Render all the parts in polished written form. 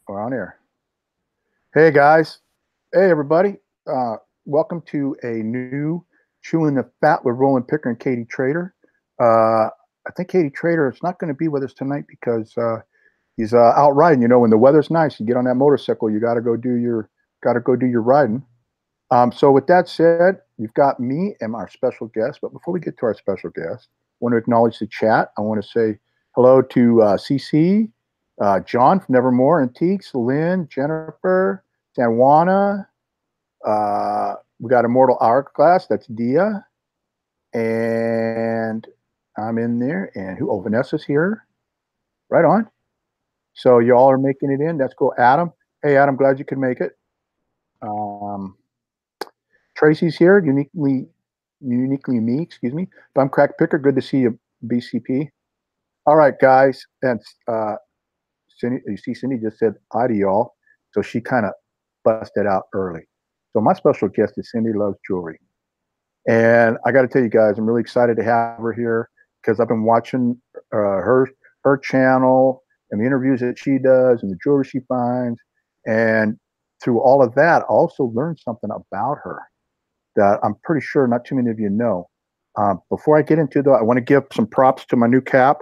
We're on air. Hey guys. Hey everybody. Welcome to a new Chewing the Fat with Rollin Picker and KatyTrader. I think KatyTrader is not going to be with us tonight because he's out riding. You know, when the weather's nice, you get on that motorcycle. You got to go do your riding. So with that said, you've got me and our special guest. But before we get to our special guest, I want to acknowledge the chat. I want to say hello to CC, John from Nevermore Antiques, Lynn, Jennifer, Sanwana. We got Immortal Hourglass. That's Dia. And I'm in there. And who? Oh, Vanessa's here. Right on. So you all are making it in. Let's go, Adam. Hey, Adam, glad you could make it. Um, Tracy's here, uniquely me, excuse me. Bum Crack Picker, good to see you, BCP. All right, guys. And Cindy, you see, Cindy just said hi to y'all. So she kind of busted out early. So my special guest is Cindy Loves Jewelry. And I got to tell you guys, I'm really excited to have her here because I've been watching her channel and the interviews that she does and the jewelry she finds. And through all of that, I also learned something about her that I'm pretty sure not too many of you know. Before I get into that, I want to give some props to my new cap.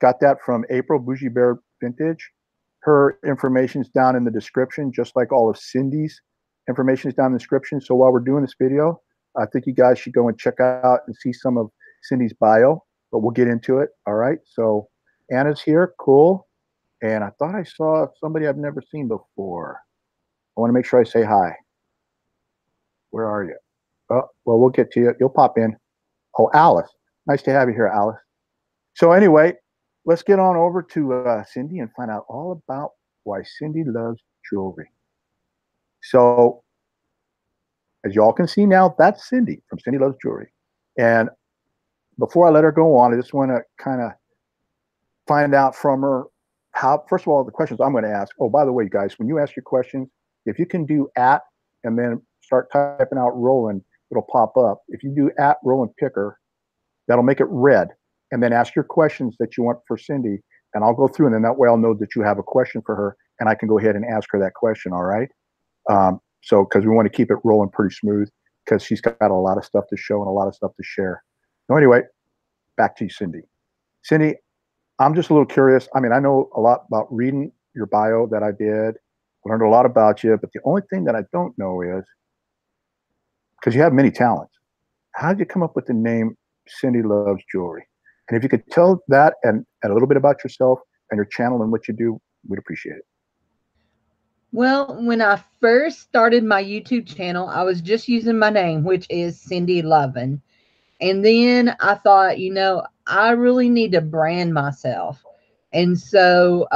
Got that from April, Bougie Bear Vintage. Her information is down in the description, just like all of Cindy's information is down in the description. So while we're doing this video, I think you guys should go and check out and see some of Cindy's bio, but we'll get into it. All right. So Anna's here. Cool. And I thought I saw somebody I've never seen before. I want to make sure I say hi. Where are you? Oh, well, we'll get to you. You'll pop in. Oh, Alice. Nice to have you here, Alice. So anyway, let's get on over to Cindy and find out all about why Cindy loves jewelry. So as y'all can see now, that's Cindy from Cindy Loves Jewelry. And before I let her go on, I just want to kind of find out from her how, first of all, the questions I'm going to ask. Oh, by the way, guys, when you ask your questions, if you can do @ and then start typing out Rollin, it'll pop up. If you do @ Rollin Picker, that'll make it red. And then ask your questions that you want for Cindy, and I'll go through, and then that way I'll know that you have a question for her, and I can go ahead and ask her that question. All right. So, because we want to keep it rolling pretty smooth, because she's got a lot of stuff to show and a lot of stuff to share. So anyway, back to you, Cindy. Cindy, I'm just a little curious. I mean, I know a lot about reading your bio that I did. I learned a lot about you, but the only thing that I don't know is, because you have many talents, how did you come up with the name Cindy Loves Jewelry? And if you could tell that and a little bit about yourself and your channel and what you do, we'd appreciate it. Well, when I first started my YouTube channel, I was just using my name, which is Cindy Lovin. And then I thought, I really need to brand myself. And so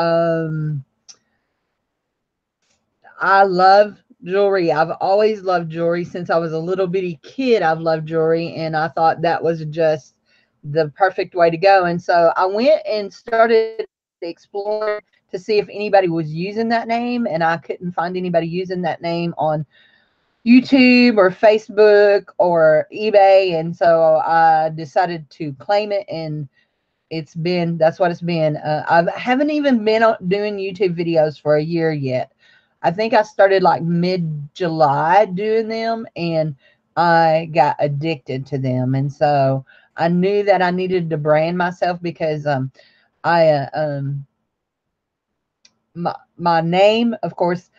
I love jewelry. I've always loved jewelry since I was a little bitty kid. I've loved jewelry, and I thought that was just the perfect way to go. And so I went and started exploring to see if anybody was using that name, and I couldn't find anybody using that name on YouTube or Facebook or eBay. And so I decided to claim it, and that's what it's been. I haven't even been doing YouTube videos for a year yet. I think I started like mid-July doing them, and I got addicted to them. And so I knew that I needed to brand myself because I my name, of course,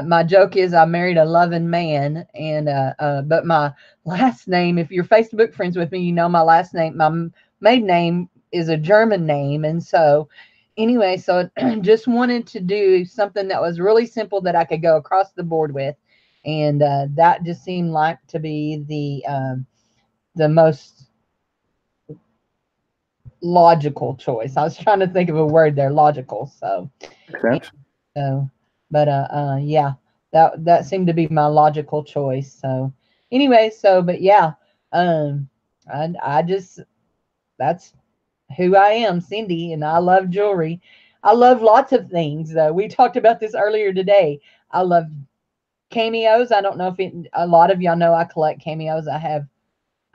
my joke is I married a loving man, and but my last name, if you're Facebook friends with me, you know my last name, my maiden name is a German name, and so anyway, so just wanted to do something that was really simple that I could go across the board with, and that just seemed like to be the most logical choice. I was trying to think of a word there, logical. So, Makes sense. so, but yeah, that seemed to be my logical choice. So, anyway, but yeah, um, I just that's who I am, Cindy, and I love jewelry. I love lots of things. We talked about this earlier today. I love cameos. I don't know if a lot of y'all know I collect cameos.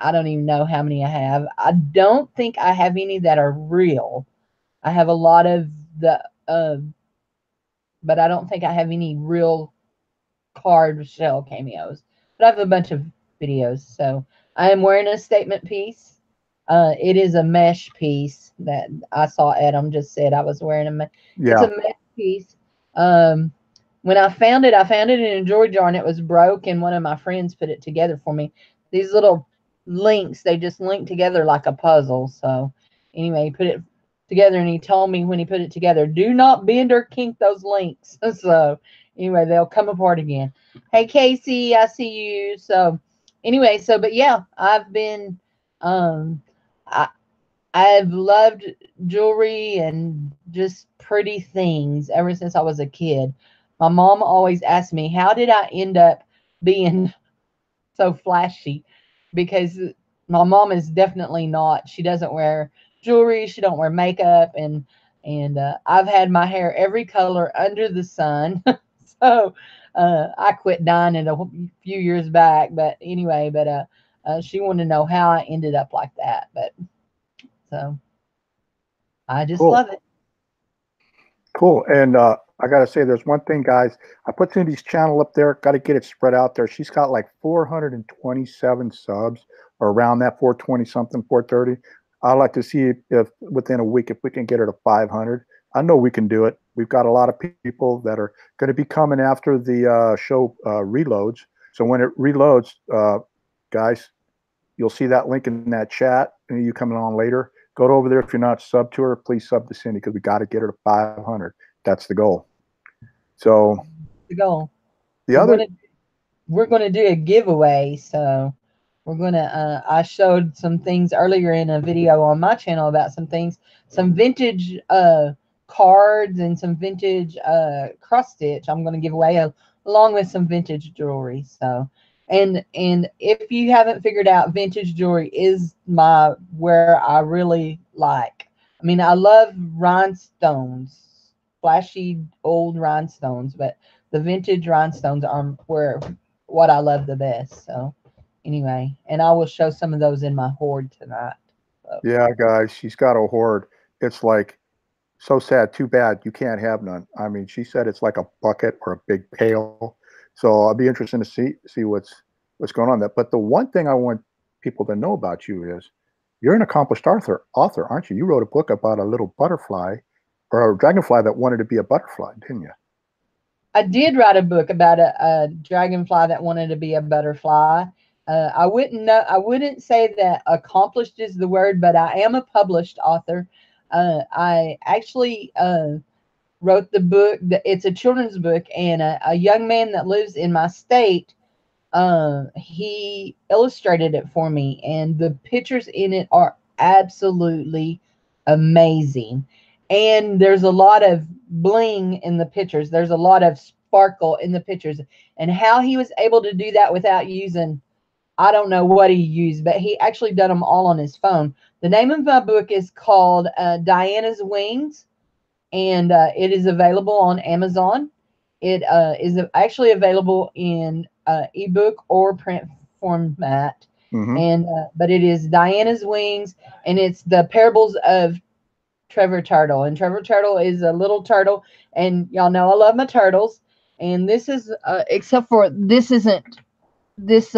I don't even know how many I have. I don't think I have any that are real. I have a lot of the but I don't think I have any real card shell cameos. But I have a bunch of videos. So I am wearing a statement piece. It is a mesh piece that I saw Adam just said I was wearing it's a Yeah. mesh piece. Um, when I found it in a jewelry jar and it was broke, and one of my friends put it together for me. These little links, they just link together like a puzzle. So anyway, he put it together and he told me when he put it together, do not bend or kink those links. So anyway, they'll come apart again. Hey Casey, I see you. So anyway, but yeah, I've been um I I've loved jewelry and just pretty things ever since I was a kid. My mom always asked me, how did I end up being so flashy? Because my mom is definitely not. She doesn't wear jewelry. She don't wear makeup, and I've had my hair every color under the sun. So I quit dyeing it a few years back. But anyway, she wanted to know how I ended up like that. But so I just Cool. love it. Cool. And I got to say, there's one thing, guys. I put Cindy's channel up there. Got to get it spread out there. She's got like 427 subs or around that 420 something, 430. I'd like to see if within a week, if we can get her to 500. I know we can do it. We've got a lot of people that are going to be coming after the show reloads. So when it reloads, guys, you'll see that link in that chat. And you coming on later, go over there. If you're not sub to her, please sub to Cindy because we got to get her to 500. That's the goal. So The goal. the We're other, gonna we're gonna do a giveaway. So we're gonna. I showed some things earlier in a video on my channel about some things, some vintage cards and some vintage cross stitch. I'm gonna give away along with some vintage jewelry. So. And if you haven't figured out, vintage jewelry is my where I really like. I mean, I love rhinestones, flashy old rhinestones, but the vintage rhinestones are where what I love the best. So anyway, and I will show some of those in my hoard tonight. So, yeah, guys, she's got a hoard. It's like so sad. Too bad you can't have none. I mean, she said it's like a bucket or a big pail. So I'll be interested to see what's going on there. But the one thing I want people to know about you is you're an accomplished author, aren't you? You wrote a book about a little butterfly or a dragonfly that wanted to be a butterfly, didn't you? I did write a book about a dragonfly that wanted to be a butterfly. I wouldn't know. I wouldn't say that accomplished is the word, but I am a published author. I actually wrote the book. It's a children's book, and a young man that lives in my state, he illustrated it for me, and the pictures in it are absolutely amazing. And there's a lot of bling in the pictures. There's a lot of sparkle in the pictures, and how he was able to do that without using, I don't know what he used, but he actually done them all on his phone. The name of my book is called Diana's Wings, and it is available on Amazon. It is actually available in ebook or print format, Mm-hmm. and but it is Diana's Wings, and it's the parables of Trevor Turtle. And Trevor Turtle is a little turtle, and y'all know I love my turtles. And this is except for this isn't this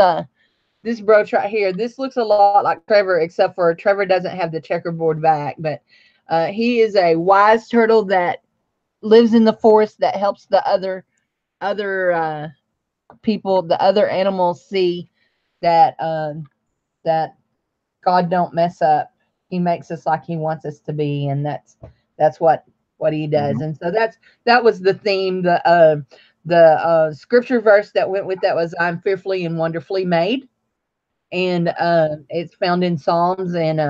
this brooch right here. This looks a lot like Trevor, except for Trevor doesn't have the checkerboard back, but he is a wise turtle that lives in the forest that helps the other people, the other animals see that that God don't mess up. He makes us like He wants us to be, and that's what He does. Mm-hmm. And so that was the theme. The scripture verse that went with that was, "I'm fearfully and wonderfully made," and it's found in Psalms. And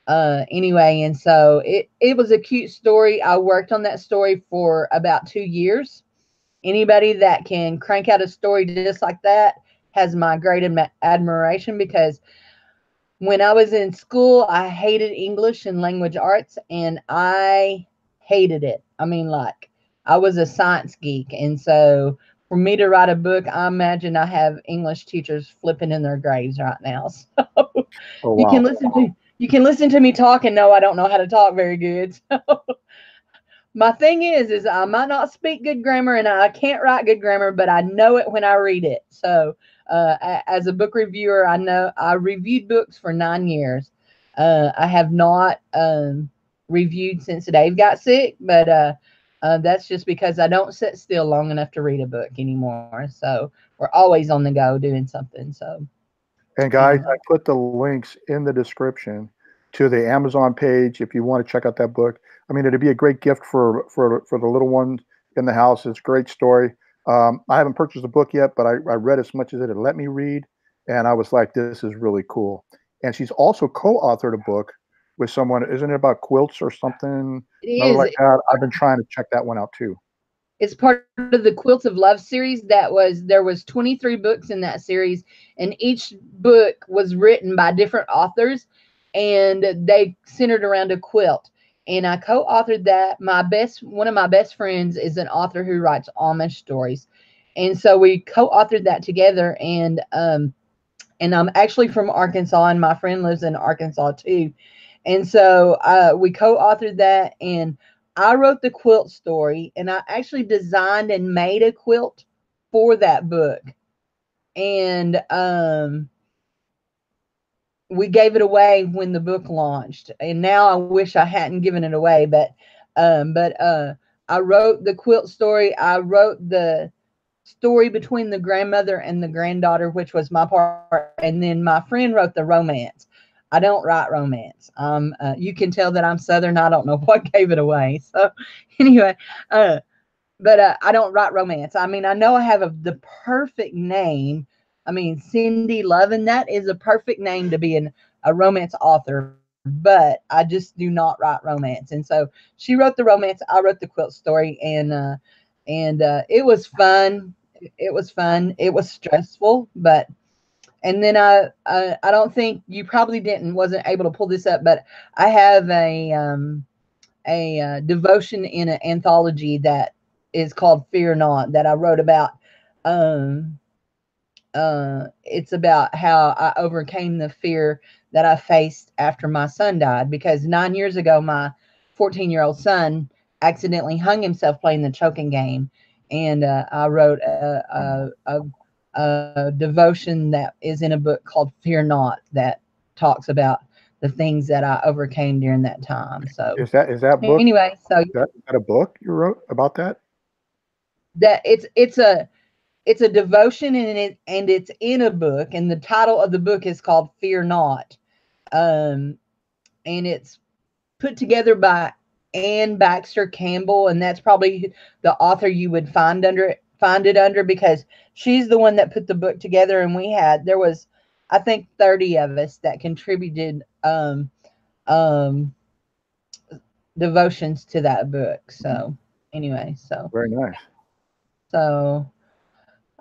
anyway, and so it was a cute story. I worked on that story for about 2 years. Anybody that can crank out a story just like that has my great admiration, because when I was in school, I hated English and language arts, and I hated it. I mean, like, I was a science geek. And so for me to write a book, I imagine I have English teachers flipping in their graves right now. So Oh you can wow. listen to me talk and know I don't know how to talk very good. So, My thing is I might not speak good grammar and I can't write good grammar, but I know it when I read it. So, as a book reviewer, I know I reviewed books for 9 years. I have not reviewed since Dave got sick, but that's just because I don't sit still long enough to read a book anymore. So we're always on the go doing something. So And guys, anyway, I put the links in the description to the Amazon page if you want to check out that book. I mean, it'd be a great gift for the little ones in the house. It's a great story. I haven't purchased the book yet, but I read as much as it had let me read, and I was like, this is really cool. And she's also co-authored a book with someone. Isn't it about quilts or something? it Another is. like that. I've been trying to check that one out too. It's part of the Quilts of Love series. There was 23 books in that series, and each book was written by different authors, and they centered around a quilt. And I co-authored that. One of my best friends is an author who writes Amish stories, and so we co-authored that together. And I'm actually from Arkansas, and my friend lives in Arkansas too. And so we co-authored that, and I wrote the quilt story, and I actually designed and made a quilt for that book. And we gave it away when the book launched, and now I wish I hadn't given it away. But I wrote the quilt story. I wrote the story between the grandmother and the granddaughter, which was my part, and then my friend wrote the romance. I don't write romance. You can tell that I'm Southern. I don't know what gave it away. So anyway, uh, but I don't write romance. I mean, I know I have the perfect name. I mean, Cindy Lovin, that is a perfect name to be a romance author, but I just do not write romance. And so she wrote the romance, I wrote the quilt story, and it was fun. It was fun. It was stressful, but and then I don't think you probably didn't wasn't able to pull this up, but I have a devotion in an anthology that is called Fear Not that I wrote about. Um, it's about how I overcame the fear that I faced after my son died, because 9 years ago, my 14-year-old son accidentally hung himself playing the choking game. And I wrote a devotion that is in a book called Fear Not that talks about the things that I overcame during that time. So Is that book anyway, so is that a book you wrote about that? that it's a devotion, and it's in a book, and the title of the book is called Fear Not. um and it's put together by Anne Baxter Campbell, and that's probably the author you would find it under, because she's the one that put the book together. And there was, I think, 30 of us that contributed um devotions to that book. Mhm. So anyway, Very nice. so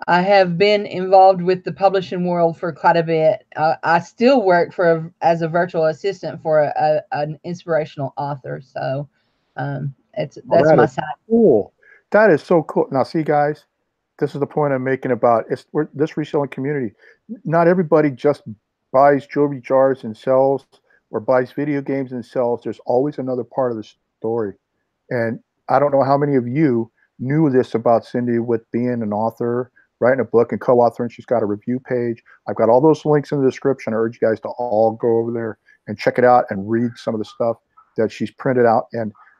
I have been involved with the publishing world for quite a bit. I still work as a virtual assistant for an inspirational author. So Oh, that's that my is side. cool. That is so cool. Now, see, guys, this is the point I'm making about this reselling community. Not everybody just buys jewelry jars and sells, or buys video games and sells. There's always another part of the story. And I don't know how many of you knew this about Cindy with being an author, writing a book and co-authoring. She's got a review page. I've got all those links in the description. I urge you guys to all go over there and check it out and read some of the stuff that she's printed out.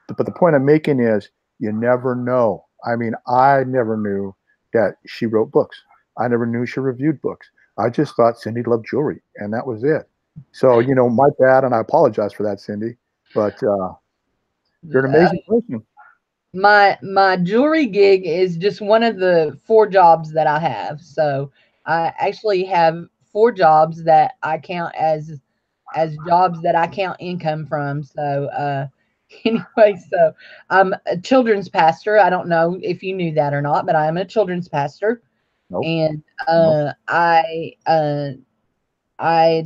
But the point I'm making is you never know. I mean, I never knew that she wrote books. I never knew she reviewed books. I just thought Cindy loved jewelry, and that was it. So, my bad, and I apologize for that, Cindy. But you're an Uh, amazing person. my jewelry gig is just one of the four jobs that I have. So I actually have four jobs that I count as jobs that I count income from. So anyway, so I'm a children's pastor. I don't know if you knew that or not, but I am a children's pastor, Nope. and Nope. I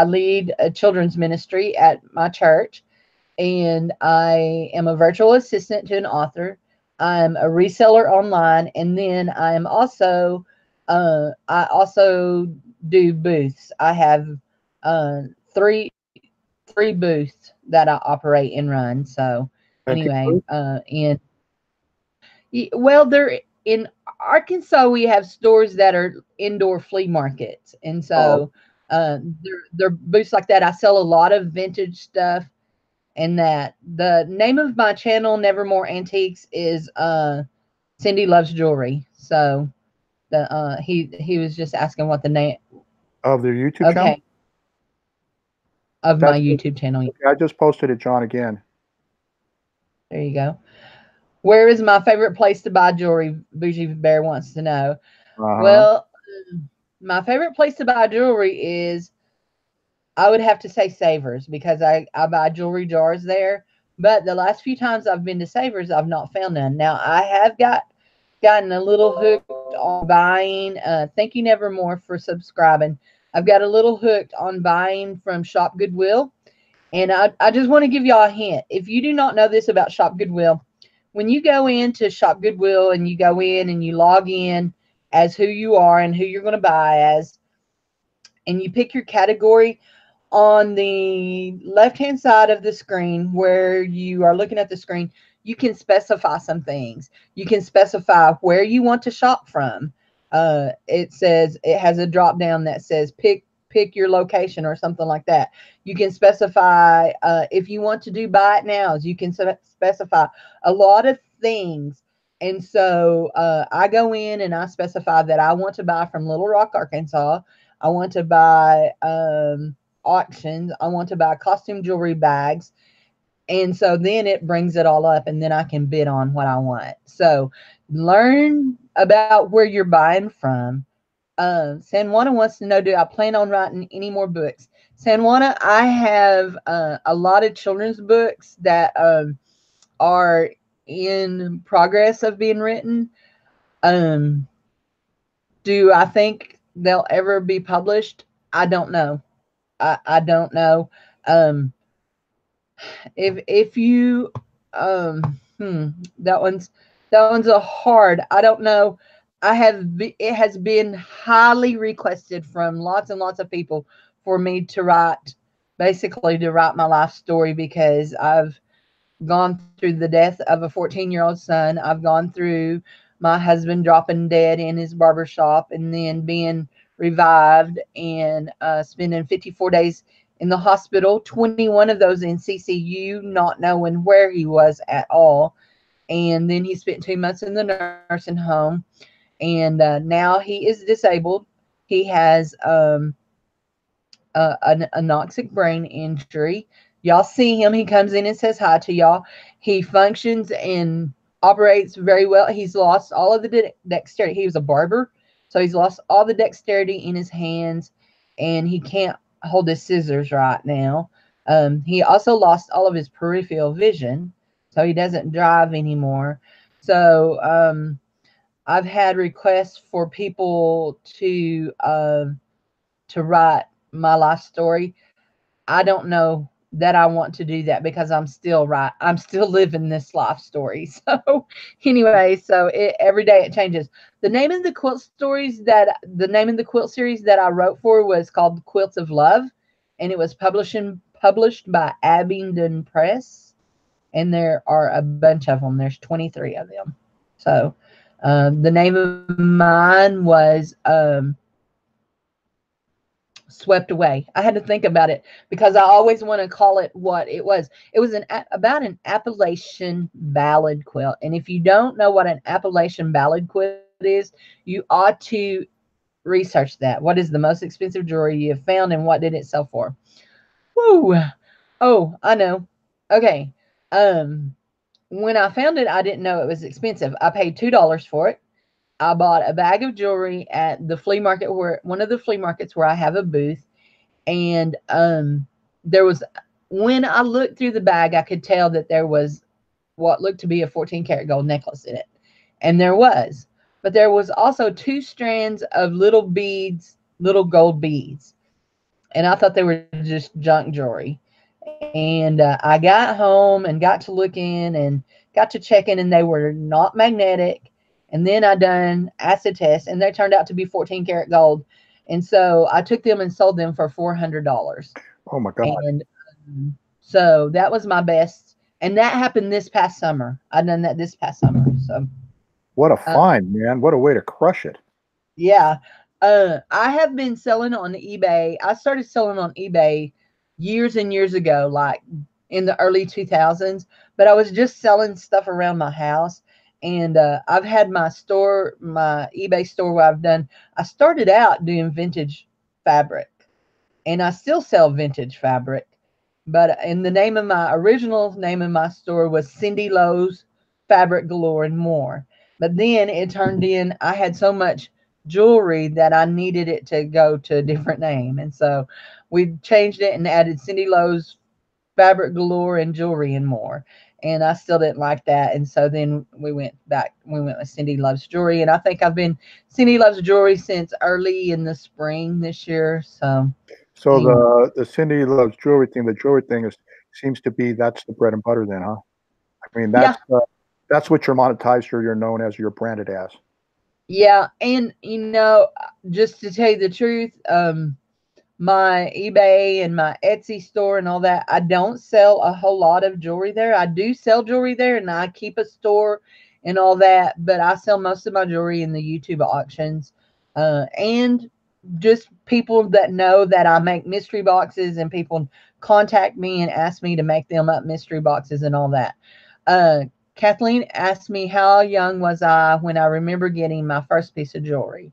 lead a children's ministry at my church, and I am a virtual assistant to an author. I'm a reseller online, and then I also do booths. I have uh, three booths that I operate and run. So Antique anyway. booth? Well, they're in Arkansas. We have stores that are indoor flea markets, and Oh, so they're booths like that. I sell a lot of vintage stuff, and that the name of my channel, Nevermore Antiques, is Cindy Loves Jewelry. So the he was just asking what the name. of their YouTube channel? Okay, of my That's good. YouTube channel. Okay, I just posted it, John, again. There you go. Where is my favorite place to buy jewelry? Bougie Bear wants to know. Uh-huh. Well, my favorite place to buy jewelry is, I would have to say, Savers, because I buy jewelry jars there. But the last few times I've been to Savers, I've not found none. Now I have gotten a little hooked on buying. Thank you, Nevermore, for subscribing. I've got a little hooked on buying from Shop Goodwill. And I just want to give y'all a hint. If you do not know this about Shop Goodwill, when you go into Shop Goodwill and you go in and you log in as who you are and who you're going to buy as, and you pick your category, on the left-hand side of the screen where you are looking at the screen, you can specify some things. You can specify where you want to shop from. It says, it has a drop down that says pick your location or something like that. You can specify if you want to do buy it nows. You can specify a lot of things. And so I go in and I specify that I want to buy from Little Rock, Arkansas. I want to buy auctions. I want to buy costume jewelry bags. And so then it brings it all up, and then I can bid on what I want. So learn about where you're buying from. San Juana wants to know, do I plan on writing any more books? San Juana, I have a lot of children's books that are in progress of being written. Um, do I think they'll ever be published? I don't know. I don't know. Um, if you that one's a hard. I don't know. It has been highly requested from lots and lots of people for me to write, basically to write my life story, because I've gone through the death of a 14-year-old son. I've gone through my husband dropping dead in his barber shop and then being revived and spending 54 days in the hospital, 21 of those in CCU, not knowing where he was at all. And then he spent 2 months in the nursing home. And now he is disabled. He has an anoxic brain injury. Y'all see him. He comes in and says hi to y'all. He functions and operates very well. He's lost all of the dexterity. He was a barber, so he's lost all the dexterity in his hands, and he can't hold his scissors right now. He also lost all of his peripheral vision, so he doesn't drive anymore. So I've had requests for people to write my life story. I don't know that I want to do that because I'm still living this life story. So anyway, so every day it changes. The name of the the name of the quilt series that I wrote for was called Quilts of Love, and it was published by Abingdon Press, and there are a bunch of them. There's 23 of them. So the name of mine was Swept Away. I had to think about it because I always want to call it what it was. It was about an Appalachian ballad quilt. And if you don't know what an Appalachian ballad quilt is, you ought to research that. What is the most expensive jewelry you have found, and what did it sell for? Woo! Oh, I know. Okay. Um, when I found it, I didn't know it was expensive. I paid $2 for it. I bought a bag of jewelry at the flea market, where one of the flea markets where I have a booth. And there was, when I looked through the bag, I could tell that there was what looked to be a 14 karat gold necklace in it. And there was. But there was also 2 strands of little beads, little gold beads. And I thought they were just junk jewelry. And I got home and got to looking and got to checking, and they were not magnetic. And then I done acid tests, and they turned out to be 14 karat gold. And so I took them and sold them for $400. Oh my God. And so that was my best And that happened this past summer. I done that this past summer. So What a uh, find, man. What a way to crush it. yeah. I have been selling on eBay. I started selling on eBay years and years ago, like in the early 2000s, but I was just selling stuff around my house. And I've had my store, my eBay store where I started out doing vintage fabric, and I still sell vintage fabric. But in the name of my original name of my store was Cindy Lowe's Fabric Galore and More. But then it turned in, I had so much jewelry that I needed it to go to a different name. And so we changed it and added Cindy Lowe's Fabric Galore and Jewelry and More. And I still didn't like that. And so then we went with Cindy Loves Jewelry. And I think I've been Cindy Loves Jewelry since early in the spring this year. So, So anyway. the Cindy Loves Jewelry thing, the jewelry thing seems to be that's the bread and butter then, huh? I mean, Yeah. that's what you're monetized or you're known as, you're branded as. Yeah, and just to tell you the truth, my eBay and my Etsy store and all that, I don't sell a whole lot of jewelry there. I do sell jewelry there, and I keep a store and all that, but I sell most of my jewelry in the YouTube auctions, and just people that know that I make mystery boxes, and people contact me and ask me to make them up mystery boxes and all that. Uh, Kathleen asked me how young was I when I remember getting my first piece of jewelry.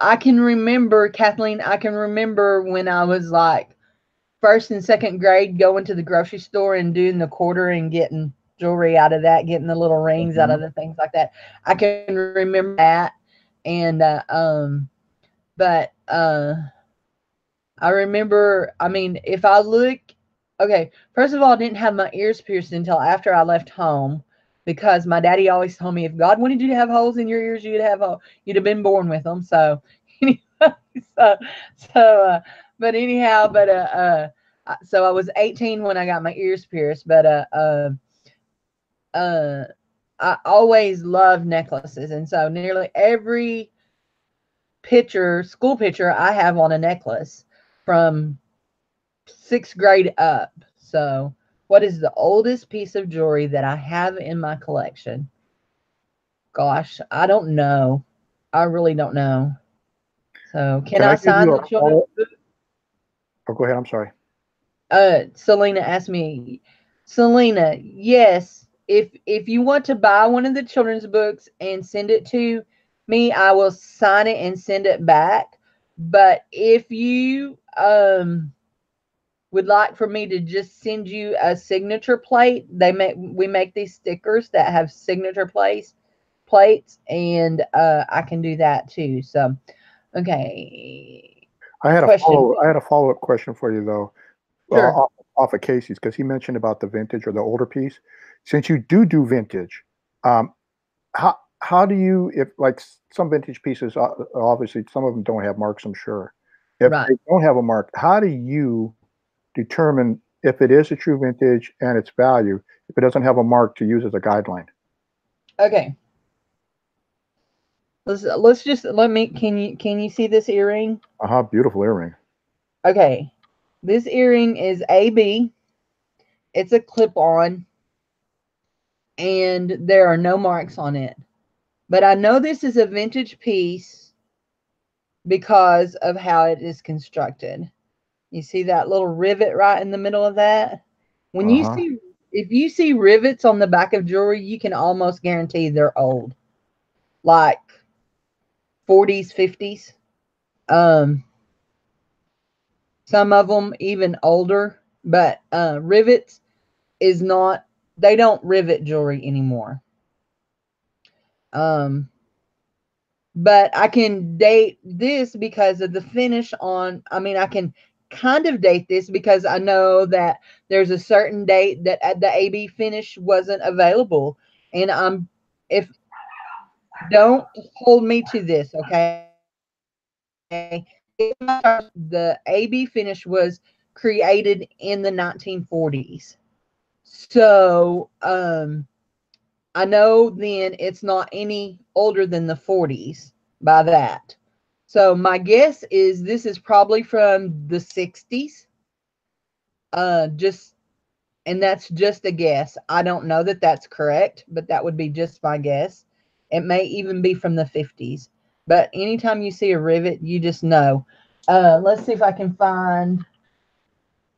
I can remember, Kathleen, I can remember when I was like first and second grade going to the grocery store and doing the quarter and getting jewelry out of that, getting the little rings out Mhm. of the things like that. I can remember that. And, but, I remember, I mean, if I look, okay, first of all, I didn't have my ears pierced until after I left home because my daddy always told me if God wanted you to have holes in your ears, you'd have been born with them. So, anyway, so, so, but anyhow, so I was 18 when I got my ears pierced, but, uh, I always loved necklaces. And so nearly every school picture I have on a necklace from sixth grade up. So, what is the oldest piece of jewelry that I have in my collection? Gosh, I don't know. I really don't know. So, can Can I I give sign you the a children's follow? book? Oh, go ahead. I'm sorry. Selena asked me, Selena, yes, if you want to buy one of the children's books and send it to me, I will sign it and send it back. But if you would like for me to just send you a signature plate, we make these stickers that have signature plates, and I can do that too. So, okay, question. I had a follow-up question for you though, Sure. off of Casey's because he mentioned about the vintage or the older piece. Since you do vintage, um, how do you if like some vintage pieces obviously some of them don't have marks, I'm sure. If Right. they don't have a mark, how do you determine if it is a true vintage and its value if it doesn't have a mark to use as a guideline? Okay. Let's just let me. Can you see this earring? Uh-huh, beautiful earring. Okay. This earring is AB. It's a clip on, and there are no marks on it. But I know this is a vintage piece because of how it is constructed. You see that little rivet right in the middle of that? When you Uh-huh. see, if you see rivets on the back of jewelry, you can almost guarantee they're old, like 40s, 50s. Um, some of them even older, but rivets is not, they don't rivet jewelry anymore. Um, but I can date this because of the finish on, I mean, I can kind of date this because I know that there's a certain date that the AB finish wasn't available. And if don't hold me to this, okay? The AB finish was created in the 1940s. So, I know then it's not any older than the 40s by that. So my guess is this is probably from the 60s. Just, and that's just a guess. I don't know that that's correct, but that would be just my guess. It may even be from the 50s. But anytime you see a rivet, you just know. Let's see if I can find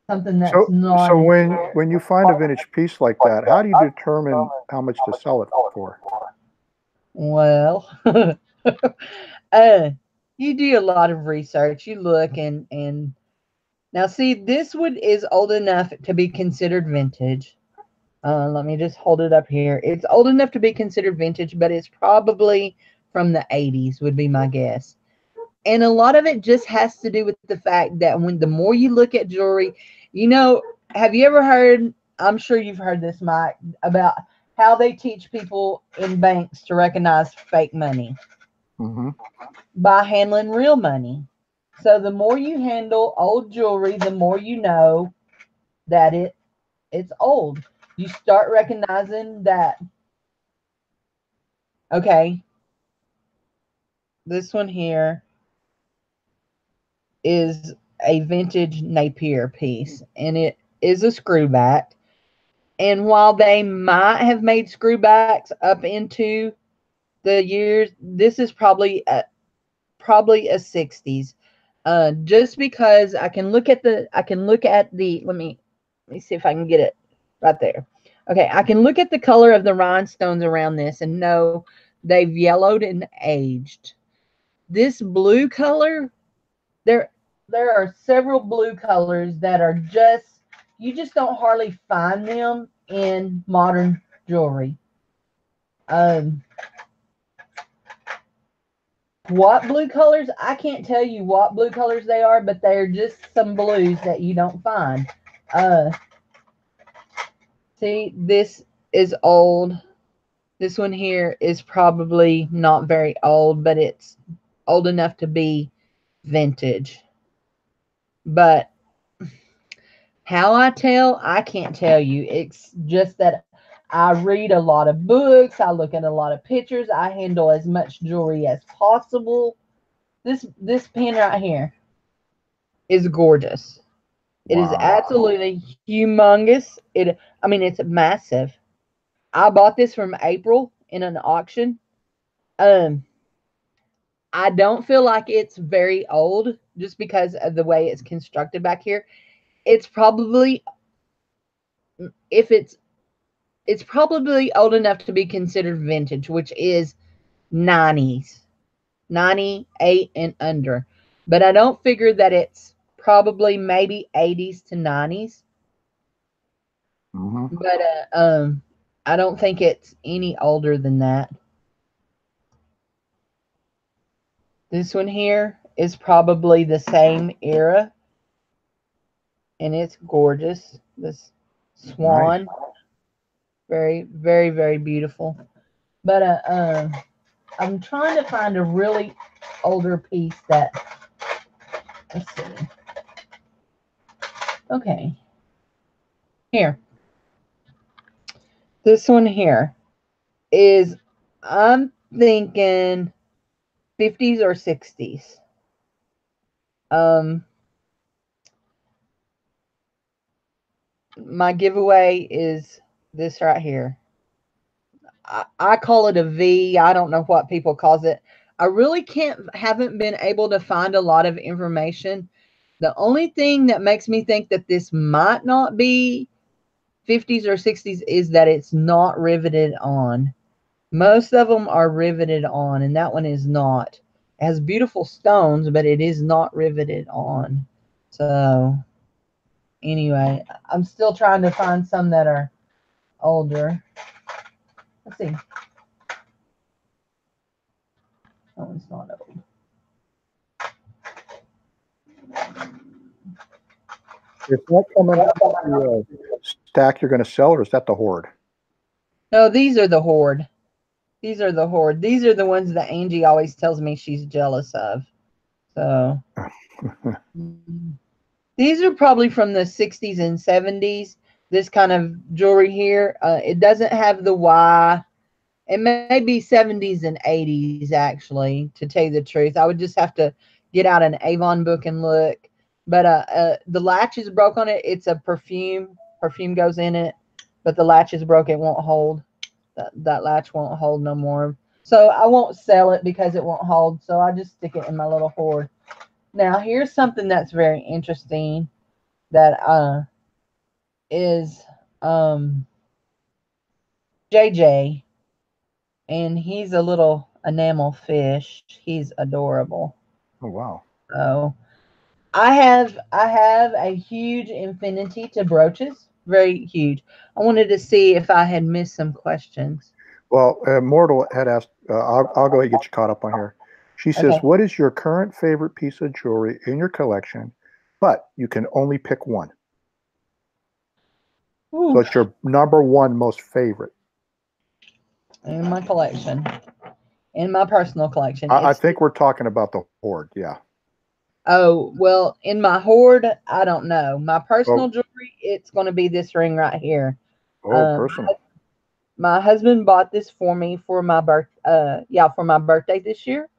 something that's not So in when you find a vintage piece like that, how do you determine how much to sell it for? well. uh, you do a lot of research. You look and now see this wood is old enough to be considered vintage. Let me just hold it up here. It's old enough to be considered vintage, but it's probably from the 80s would be my guess. And a lot of it just has to do with the fact that when the more you look at jewelry, you know, have you ever heard, I'm sure you've heard this, Mike, about how they teach people in banks to recognize fake money Mm-hmm. by handling real money. So the more you handle old jewelry, the more you know that it's old. You start recognizing that, okay, this one here is a vintage Napier piece, and it is a screwback. And while they might have made screwbacks up into the years, this is probably a 60s. Just because I can look at the let me see if I can get it right there. Okay, I can look at the color of the rhinestones around this and know they've yellowed and aged. This blue color, there there are several blue colors that are just, you just don't hardly find them in modern jewelry. Um, what blue colors? I can't tell you what blue colors they are, but they're just some blues that you don't find. Uh, see, this is old. This one here is probably not very old, but it's old enough to be vintage. But how I tell, I can't tell you. It's just that I read a lot of books, I look at a lot of pictures, I handle as much jewelry as possible. This pin right here is gorgeous. It is Wow. absolutely humongous. I mean, it's massive. I bought this from April in an auction. Um, I don't feel like it's very old just because of the way it's constructed back here. It's probably, if it's probably old enough to be considered vintage, which is 90s, 98 and under. But I don't figure that it's probably maybe 80s to 90s. Mm-hmm. But I don't think it's any older than that. This one here is probably the same era, and it's gorgeous. This Nice. swan, very, very, very beautiful. But I'm trying to find a really older piece that, let's see. Okay, here. This one here is, I'm thinking 50s or 60s. Um, my giveaway is this right here. I call it a V. I don't know what people calls it. I really haven't been able to find a lot of information. The only thing that makes me think that this might not be 50s or 60s is that it's not riveted on. Most of them are riveted on, and that one is not. It has beautiful stones, but it is not riveted on. So, anyway, I'm still trying to find some that are older. Let's see. That one's not old. Is that coming out of the stack you're going to sell, or is that the hoard? No, these are the hoard. These are the hoard. These are the ones that Angie always tells me she's jealous of. So these are probably from the 60s and 70s. This kind of jewelry here. It doesn't have the Y It may be 70s and 80s, actually, to tell you the truth. I would just have to get out an Avon book and look. But the latch is broke on it. It's a perfume. Perfume goes in it, but the latch is broke. It won't hold. That latch won't hold no more. So I won't sell it because it won't hold. So I just stick it in my little hoard. Now here's something that's very interesting that is JJ, and he's a little enamel fish. He's adorable. Oh, wow. So I have a huge infinity to brooches, very huge. I wanted to see if I had missed some questions. Well, Mortal had asked, I'll go ahead and get you caught up on here. She says, Okay. what is your current favorite piece of jewelry in your collection, but you can only pick one? So Ooh, it's your number one most favorite. in my collection, in my personal collection, I it's think we're talking about the hoard. Yeah. oh well, in my hoard, I don't know. My personal Oh, jewelry, it's going to be this ring right here. oh, Um, personal. my husband bought this for me for my for my birthday this year.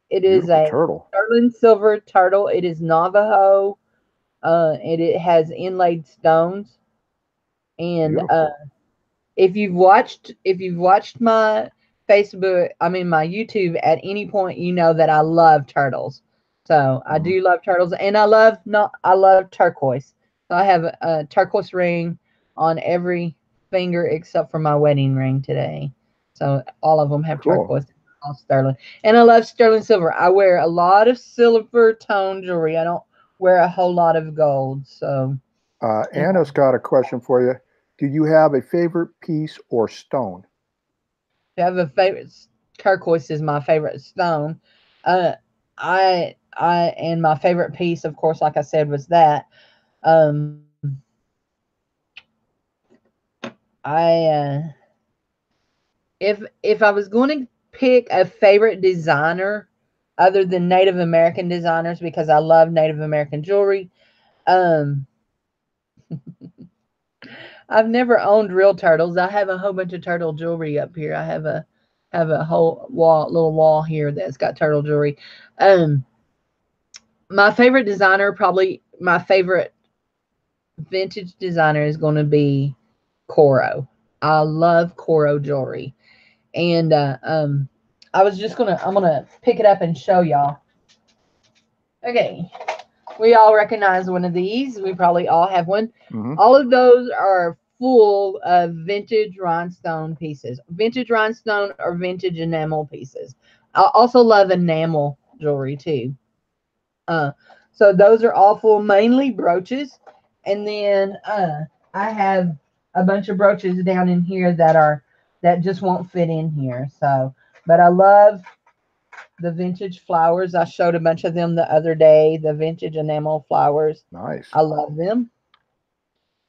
It is Beautiful a turtle. sterling silver turtle. It is Navajo. It has inlaid stones. And Beautiful. if you've watched my Facebook, I mean my YouTube at any point, you know that I love turtles. So I Mhm. do love turtles, and I love turquoise. So I have a turquoise ring on every finger except for my wedding ring today. So all of them have Cool. turquoise, all sterling, and I love sterling silver. I wear a lot of silver tone jewelry. I don't wear a whole lot of gold. So Anna's got a question for you. Do you have a favorite piece or stone? I have a favorite. Turquoise is my favorite stone. Uh, I and my favorite piece, of course, like I said, was that. Um, I if I was going to pick a favorite designer other than Native American designers, because I love Native American jewelry. Um, I've never owned real turtles. I have a whole bunch of turtle jewelry up here. I have a whole little wall here that's got turtle jewelry. Um, my favorite designer, probably my favorite vintage designer, is going to be Coro. I love Coro jewelry, and I'm gonna pick it up and show y'all. Okay, we all recognize one of these. We probably all have one. Hmm. All of those are full of vintage rhinestone pieces, vintage rhinestone or vintage enamel pieces. I also love enamel jewelry too. Uh, so those are all full, mainly brooches, and then I have a bunch of brooches down in here that just won't fit in here. So, but I love the vintage flowers. I showed a bunch of them the other day. The vintage enamel flowers. Nice. I love them.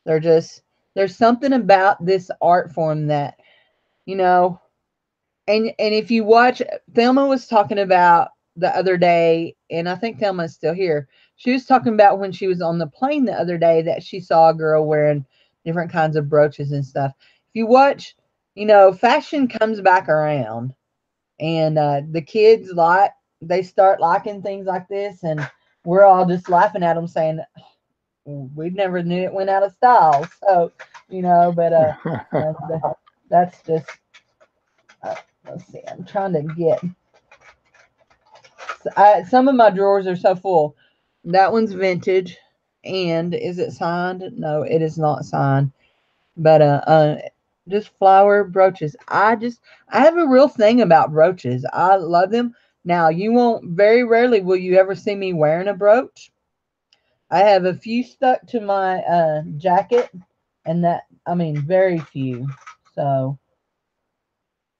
They're just there's something about this art form that you know and if you watch, Thelma was talking about the other day, and I think Thelma's still here. She was talking about when she was on the plane the other day that she saw a girl wearing different kinds of brooches and stuff. If you watch, fashion comes back around, and the kids they start liking things like this, and we're all just laughing at them, saying we never knew it went out of style. So, but that's just uh, let's see. I'm trying to get some of my drawers are so full. That one's vintage, and is it signed? No, it is not signed. But just flower brooches. I have a real thing about brooches. I love them. Now you won't very rarely will you ever see me wearing a brooch. I have a few stuck to my jacket, and that I mean very few. So,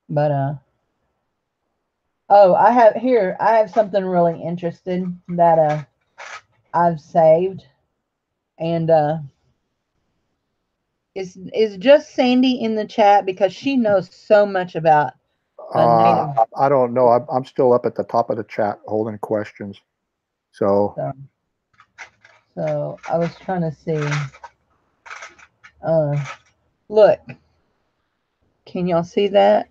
but oh, I have something really interesting that I've saved, and is just Sandy in the chat because she knows so much about Uh, native. I don't know. I'm still up at the top of the chat holding questions. So, So, so I was trying to see. Uh, look, can y'all see that?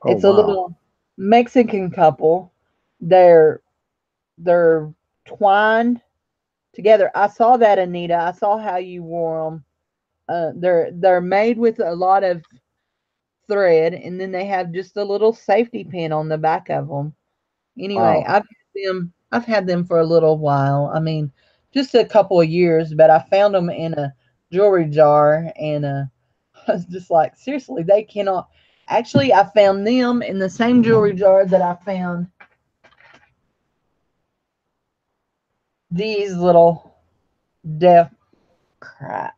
Oh, It's a wow. little Mexican couple. They're they're twined together. I saw that, Anita. I saw how you wore them. They're made with a lot of thread, and then they have just a little safety pin on the back of them. Anyway, Wow. I've had them for a little while. I mean, just a couple of years, but I found them in a jewelry jar, and I was just like, seriously, they cannot. Actually, I found them in the same jewelry jar that I found these little dev crap.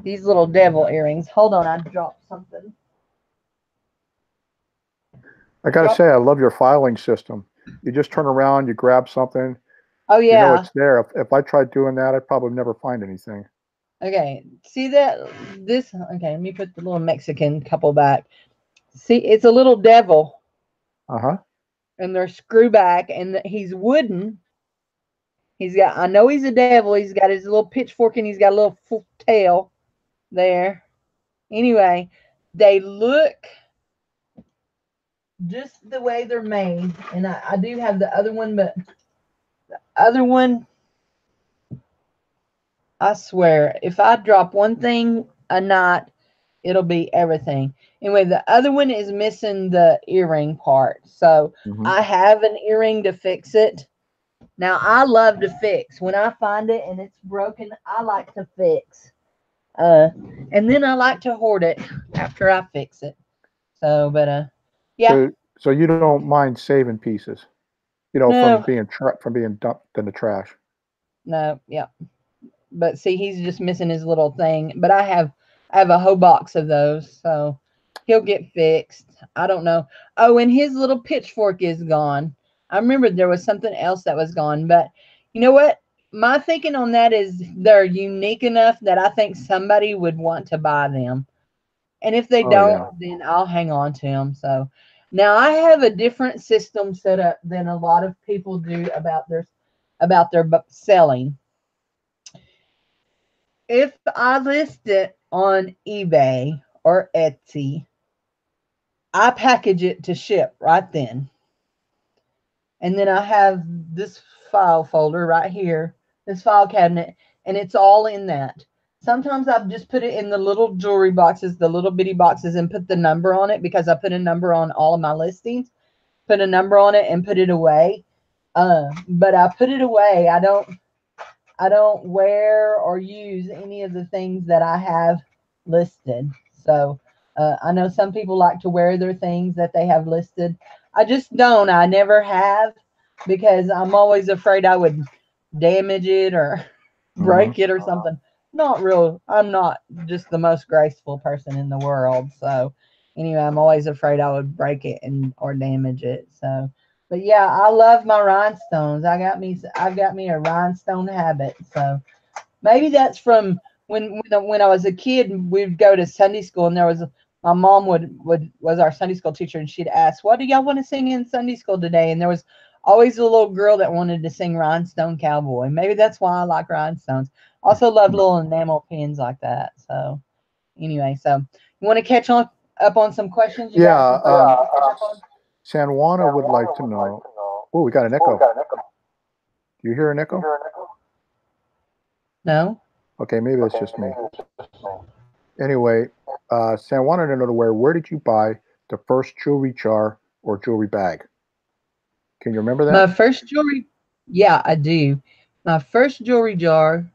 These little devil earrings. Hold on, I dropped something. I got to Drop. say, I love your filing system. You just turn around, you grab something, Oh you know yeah. it's there. If I tried doing that, I'd probably never find anything. Okay. See that this okay, let me put the little Mexican couple back. See, it's a little devil Uh-huh. and they're screw back and he's wooden. He's got I know he's a devil. He's got his little pitchfork and he's got a little tail there. Anyway, they look just the way they're made. And I do have the other one, but the other one, I swear, if I drop one thing a night, it'll be everything. Anyway, the other one is missing the earring part. So Hmm. I have an earring to fix it. Now, I love to fix. When I find it and it's broken, I like to fix. Uh, and then I like to hoard it after I fix it. So, but yeah, So you don't mind saving pieces, from no, being dumped in the trash. no, yeah. But see, he's just missing his little thing. But I have a whole box of those, so he'll get fixed. I don't know. Oh, and his little pitchfork is gone. I remember there was something else that was gone, but you know what? My thinking on that is they're unique enough that I think somebody would want to buy them. And if they Oh don't, yeah. then I'll hang on to them. So now I have a different system set up than a lot of people do about their selling. If I list it on eBay or Etsy, I package it to ship right then. And then I have this file folder right here, this file cabinet, and it's all in that. Sometimes I've just put it in the little jewelry boxes, the little bitty boxes, and put the number on it because I put a number on all of my listings, put a number on it and put it away. But I put it away. I don't wear or use any of the things that I have listed. So I know some people like to wear their things that they have listed. I just don't. I never have because I'm always afraid I would damage it or Hmm. break it or something. Not real. I'm not just the most graceful person in the world. So anyway, I'm always afraid I would break it and or damage it. So but yeah, I love my rhinestones. I've got me a rhinestone habit. So maybe that's from when I was a kid. We'd go to Sunday school, and there was my mom would was our Sunday school teacher, and she'd ask, "What do y'all want to sing in Sunday school today?" And there was always a little girl that wanted to sing Rhinestone Cowboy. Maybe that's why I like rhinestones. Also love little enamel pins like that. So anyway, so you want to catch on up on some questions? You got Yeah. some questions to catch up on? San Juana would like to know. Oh, we got an echo. Do you hear an echo? No. Okay, maybe it's just me. Anyway, San Juana wanted to know where did you buy the first jewelry jar or jewelry bag? Can you remember My that? first jewelry, yeah, I do. My first jewelry jar,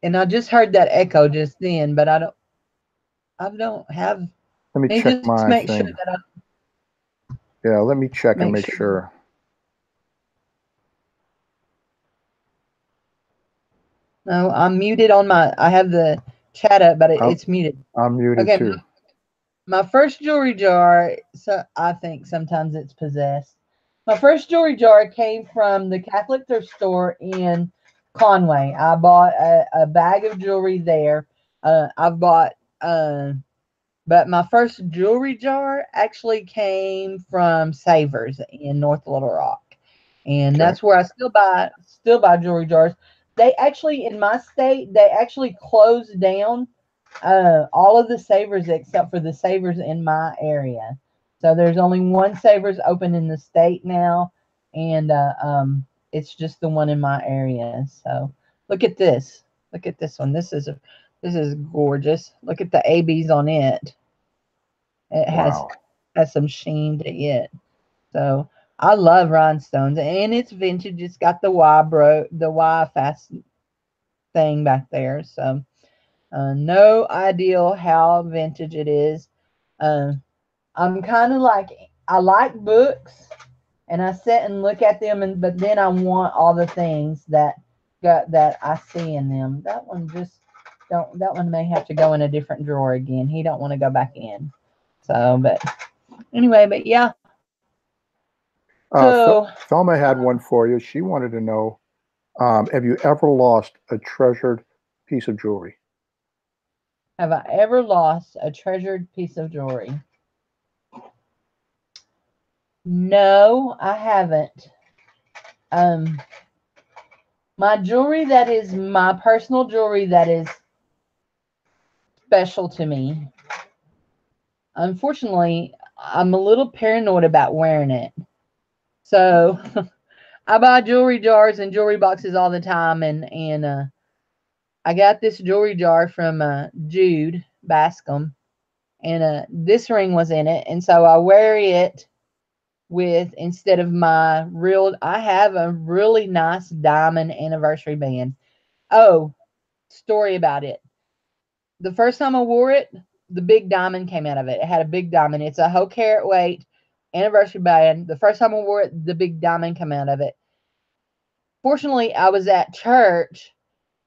and I just heard that echo just then, but I don't have. Let me Let me check just my make sure thing. that I Yeah, let me check and make make sure. sure. No, I'm muted on my. I have the chat up, but I'm it's muted. I'm muted Okay, too. my first jewelry jar. So I think sometimes it's possessed. My first jewelry jar came from the Catholic thrift store in Conway. I bought a bag of jewelry there. I've bought But my first jewelry jar actually came from Savers in North Little Rock. And Okay. that's where I still buy jewelry jars. They actually in my state, they actually closed down all of the savers except for the savers in my area. So there's only one savers open in the state now, and it's just the one in my area. So look at this. Look at this one. This is gorgeous. Look at the ABs on it. It Wow. has some sheen to it. So I love rhinestones, and it's vintage. It's got the Y fast thing back there. So no idea how vintage it is. Uh, I'm kind of like, I like books, and I sit and look at them, and but then I want all the things that I see in them. That one just don't. That one may have to go in a different drawer again. He don't want to go back in. So, but anyway, but yeah. So Thelma had one for you. She wanted to know, have you ever lost a treasured piece of jewelry? have I ever lost a treasured piece of jewelry? No, I haven't. Um, my jewelry that is my personal jewelry that is special to me. Unfortunately, I'm a little paranoid about wearing it. So I buy jewelry jars and jewelry boxes all the time, and I got this jewelry jar from Jude Bascom, and this ring was in it, and so I wear it with, instead of my real, I have a really nice diamond anniversary band. Oh, story about it. The first time I wore it, the big diamond came out of it. It had a big diamond. It's a whole carat weight anniversary band. The first time I wore it, the big diamond came out of it. Fortunately, I was at church,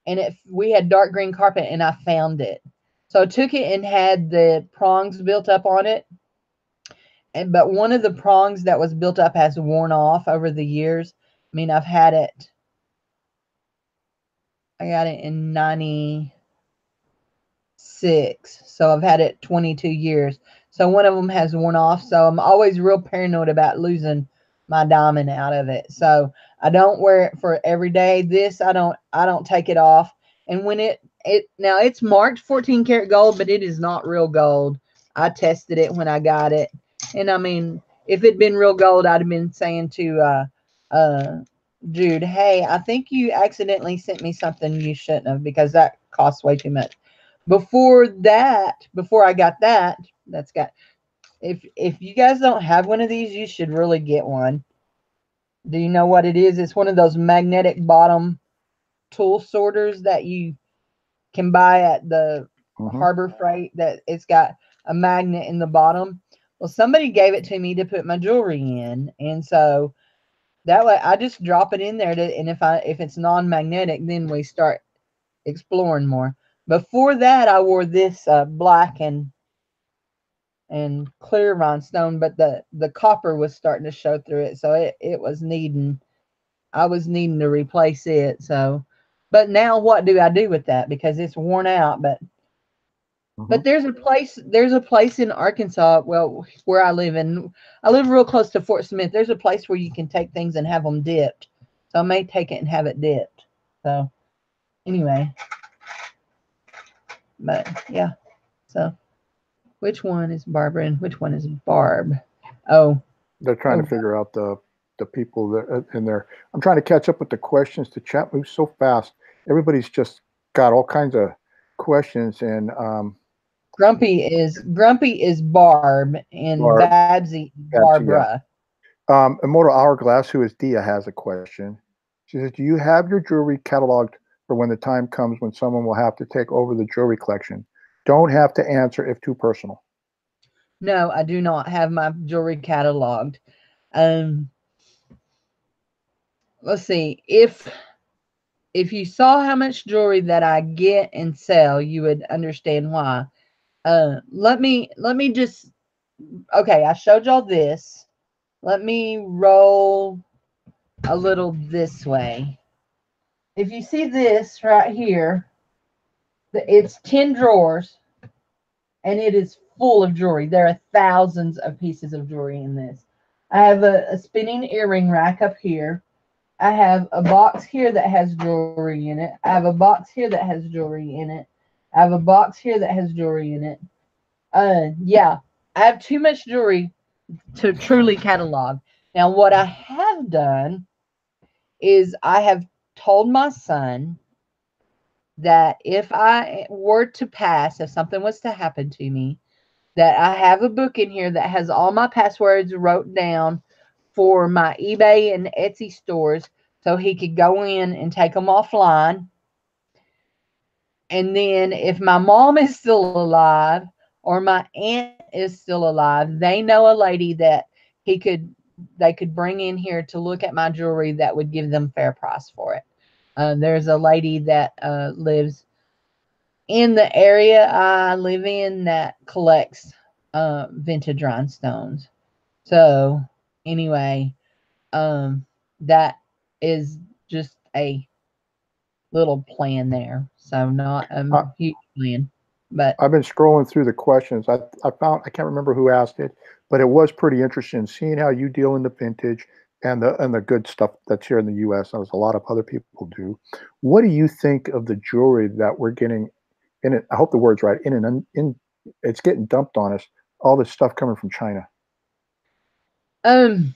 and we had dark green carpet, and I found it. So I took it and had the prongs built up on it. But one of the prongs that was built up has worn off over the years. I mean, I've had it. I got it in 96, so I've had it 22 years. So one of them has worn off. So I'm always real paranoid about losing my diamond out of it. So I don't wear it for every day. This I don't take it off. And when it now it's marked 14 karat gold, but it is not real gold. I tested it when I got it, and I mean, if it'd been real gold, I'd have been saying to Jude, hey, I think you accidentally sent me something you shouldn't have, because that costs way too much. Before I got that, that's got, if you guys don't have one of these, you should really get one. Do you know what it is? It's one of those magnetic bottom tool sorters that you can buy at the Harbor Freight, that it's got a magnet in the bottom. Well, somebody gave it to me to put my jewelry in, and so that way I just drop it in there and if it's non-magnetic, then we start exploring more. Before that, I wore this black and clear rhinestone, but the copper was starting to show through it, so it was needing, I was needing to replace it. So, but now what do I do with that, because it's worn out? But there's a place in Arkansas, well, where I live, and I live real close to Fort Smith. There's a place where you can take things and have them dipped. So I may take it and have it dipped. So anyway, but yeah. So which one is Barbara and which one is Barb? Oh, They're trying to figure out the people that in there. I'm trying to catch up with the questions. The chat moves so fast. Everybody's just got all kinds of questions, and Grumpy is Barb, and Babsy Barbara. Yeah. Immortal Hourglass, who is Dia, has a question. She says, do you have your jewelry cataloged for when the time comes when someone will have to take over the jewelry collection? Don't have to answer if too personal. No, I do not have my jewelry cataloged. Let's see. If you saw how much jewelry that I get and sell, you would understand why. Let me just, okay, I showed y'all this. Let me roll a little this way. If you see this right here, it's 10 drawers, and it is full of jewelry. There are thousands of pieces of jewelry in this. I have a spinning earring rack up here. I have a box here that has jewelry in it. I have a box here that has jewelry in it. I have a box here that has jewelry in it. Yeah, I have too much jewelry to truly catalog. Now, what I have done is I have told my son that if I were to pass, if something was to happen to me, that I have a book in here that has all my passwords wrote down for my eBay and Etsy stores so he could go in and take them offline. And then if my mom is still alive or my aunt is still alive, they know a lady that he could they could bring in here to look at my jewelry that would give them fair price for it. There's a lady that lives in the area I live in that collects vintage rhinestones. So anyway, that is just a little plan there. So not a I, huge plan, but I've been scrolling through the questions. I found, I can't remember who asked it, but it was pretty interesting seeing how you deal in the vintage and the good stuff that's here in the U.S. as a lot of other people do. What do you think of the jewelry that we're getting in it? I hope the word's right. In it's getting dumped on us. All this stuff coming from China. um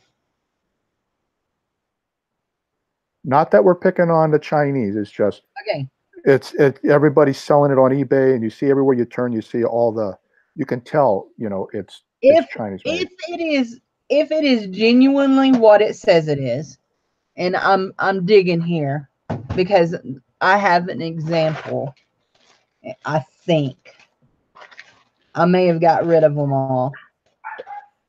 Not that we're picking on the Chinese. It's just okay. everybody's selling it on eBay, and you see everywhere you turn, you see all the. You can tell, it's If Chinese made. if it is if it is genuinely what it says it is, and I'm digging here because I have an example. I think I may have got rid of them all.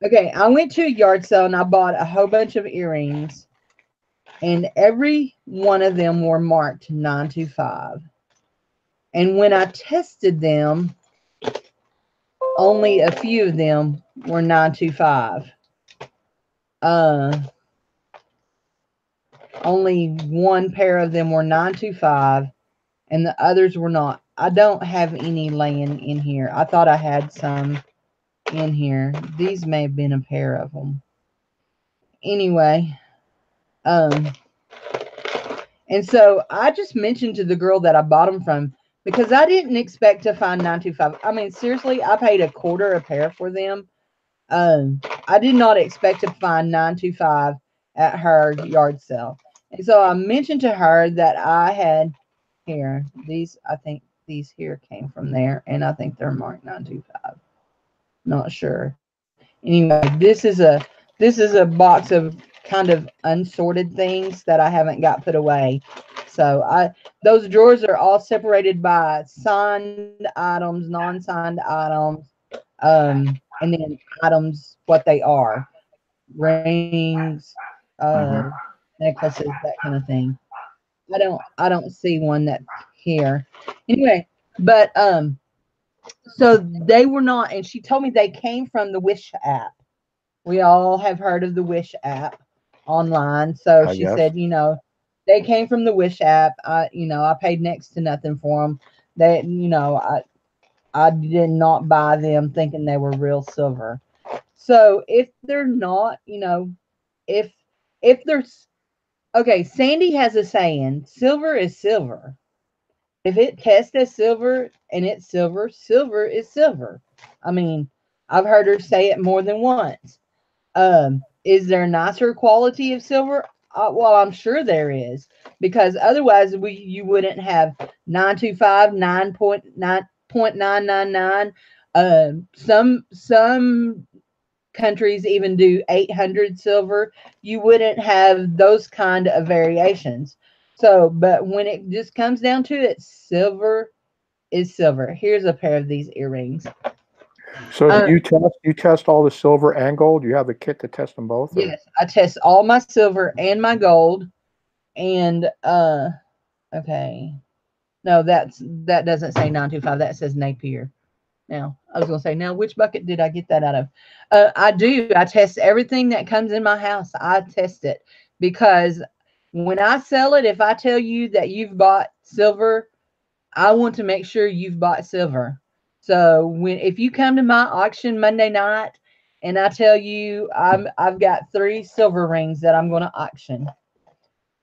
Okay, I went to a yard sale and I bought a whole bunch of earrings, and every one of them were marked 925. And when I tested them, only a few of them were 925. Uh, Only one pair of them were 925, and the others were not. I don't have any laying in here. I thought I had some in here. These may have been a pair of them. Anyway, um, and so I just mentioned to the girl that I bought them from because I didn't expect to find 925. I mean, seriously, I paid a quarter a pair for them. I did not expect to find 925 at her yard sale. And so I mentioned to her that I had here these. I think these here came from there, and I think they're marked 925. Not sure. Anyway, this is a box of kind of unsorted things that I haven't got put away. So those drawers are all separated by signed items, non-signed items, and then items what they are, rings, uh, Hmm. necklaces, that kind of thing. I don't see one that here. Anyway, but so they were not, and she told me they came from the Wish app. We all have heard of the Wish app online. So she Yes. said, they came from the Wish app. I paid next to nothing for them. They, I did not buy them thinking they were real silver. So if they're not, if if there's okay, Sandy has a saying, silver is silver. If it tests as silver and it's silver, silver is silver. I mean, I've heard her say it more than once. Is there nicer quality of silver? Well, I'm sure there is, because otherwise you wouldn't have 925, 9.999. Some countries even do 800 silver. You wouldn't have those kind of variations. So, but when it just comes down to it, silver is silver. Here's a pair of these earrings. So do Uh, you test all the silver and gold? Do you have the kit to test them both, or yes, I test all my silver and my gold. And okay. No, that doesn't say 925. That says Napier. Now, I was going to say, now which bucket did I get that out of? I do. I test everything that comes in my house. I test it because when I sell it, if I tell you that you've bought silver, I want to make sure you've bought silver. So if you come to my auction Monday night and I tell you I've got 3 silver rings that I'm going to auction,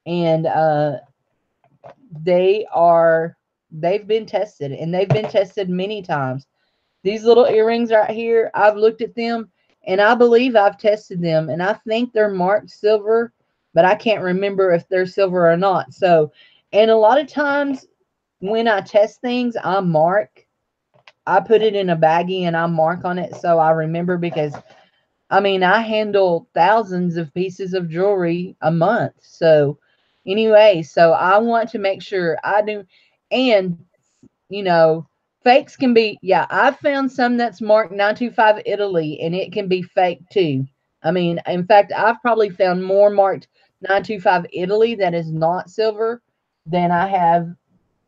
and they are they've been tested, and they've been tested many times. These little earrings right here, I've looked at them, and I believe I've tested them, and I think they're marked silver, but I can't remember if they're silver or not. So, and a lot of times when I test things, I put it in a baggie and I mark on it so I remember, because I mean, I handle thousands of pieces of jewelry a month. So, anyway, so I want to make sure I do. And, you know, fakes can be, yeah, I've found some that's marked 925 Italy, and it can be fake too. I mean, in fact, I've probably found more marked 925 Italy that is not silver than I have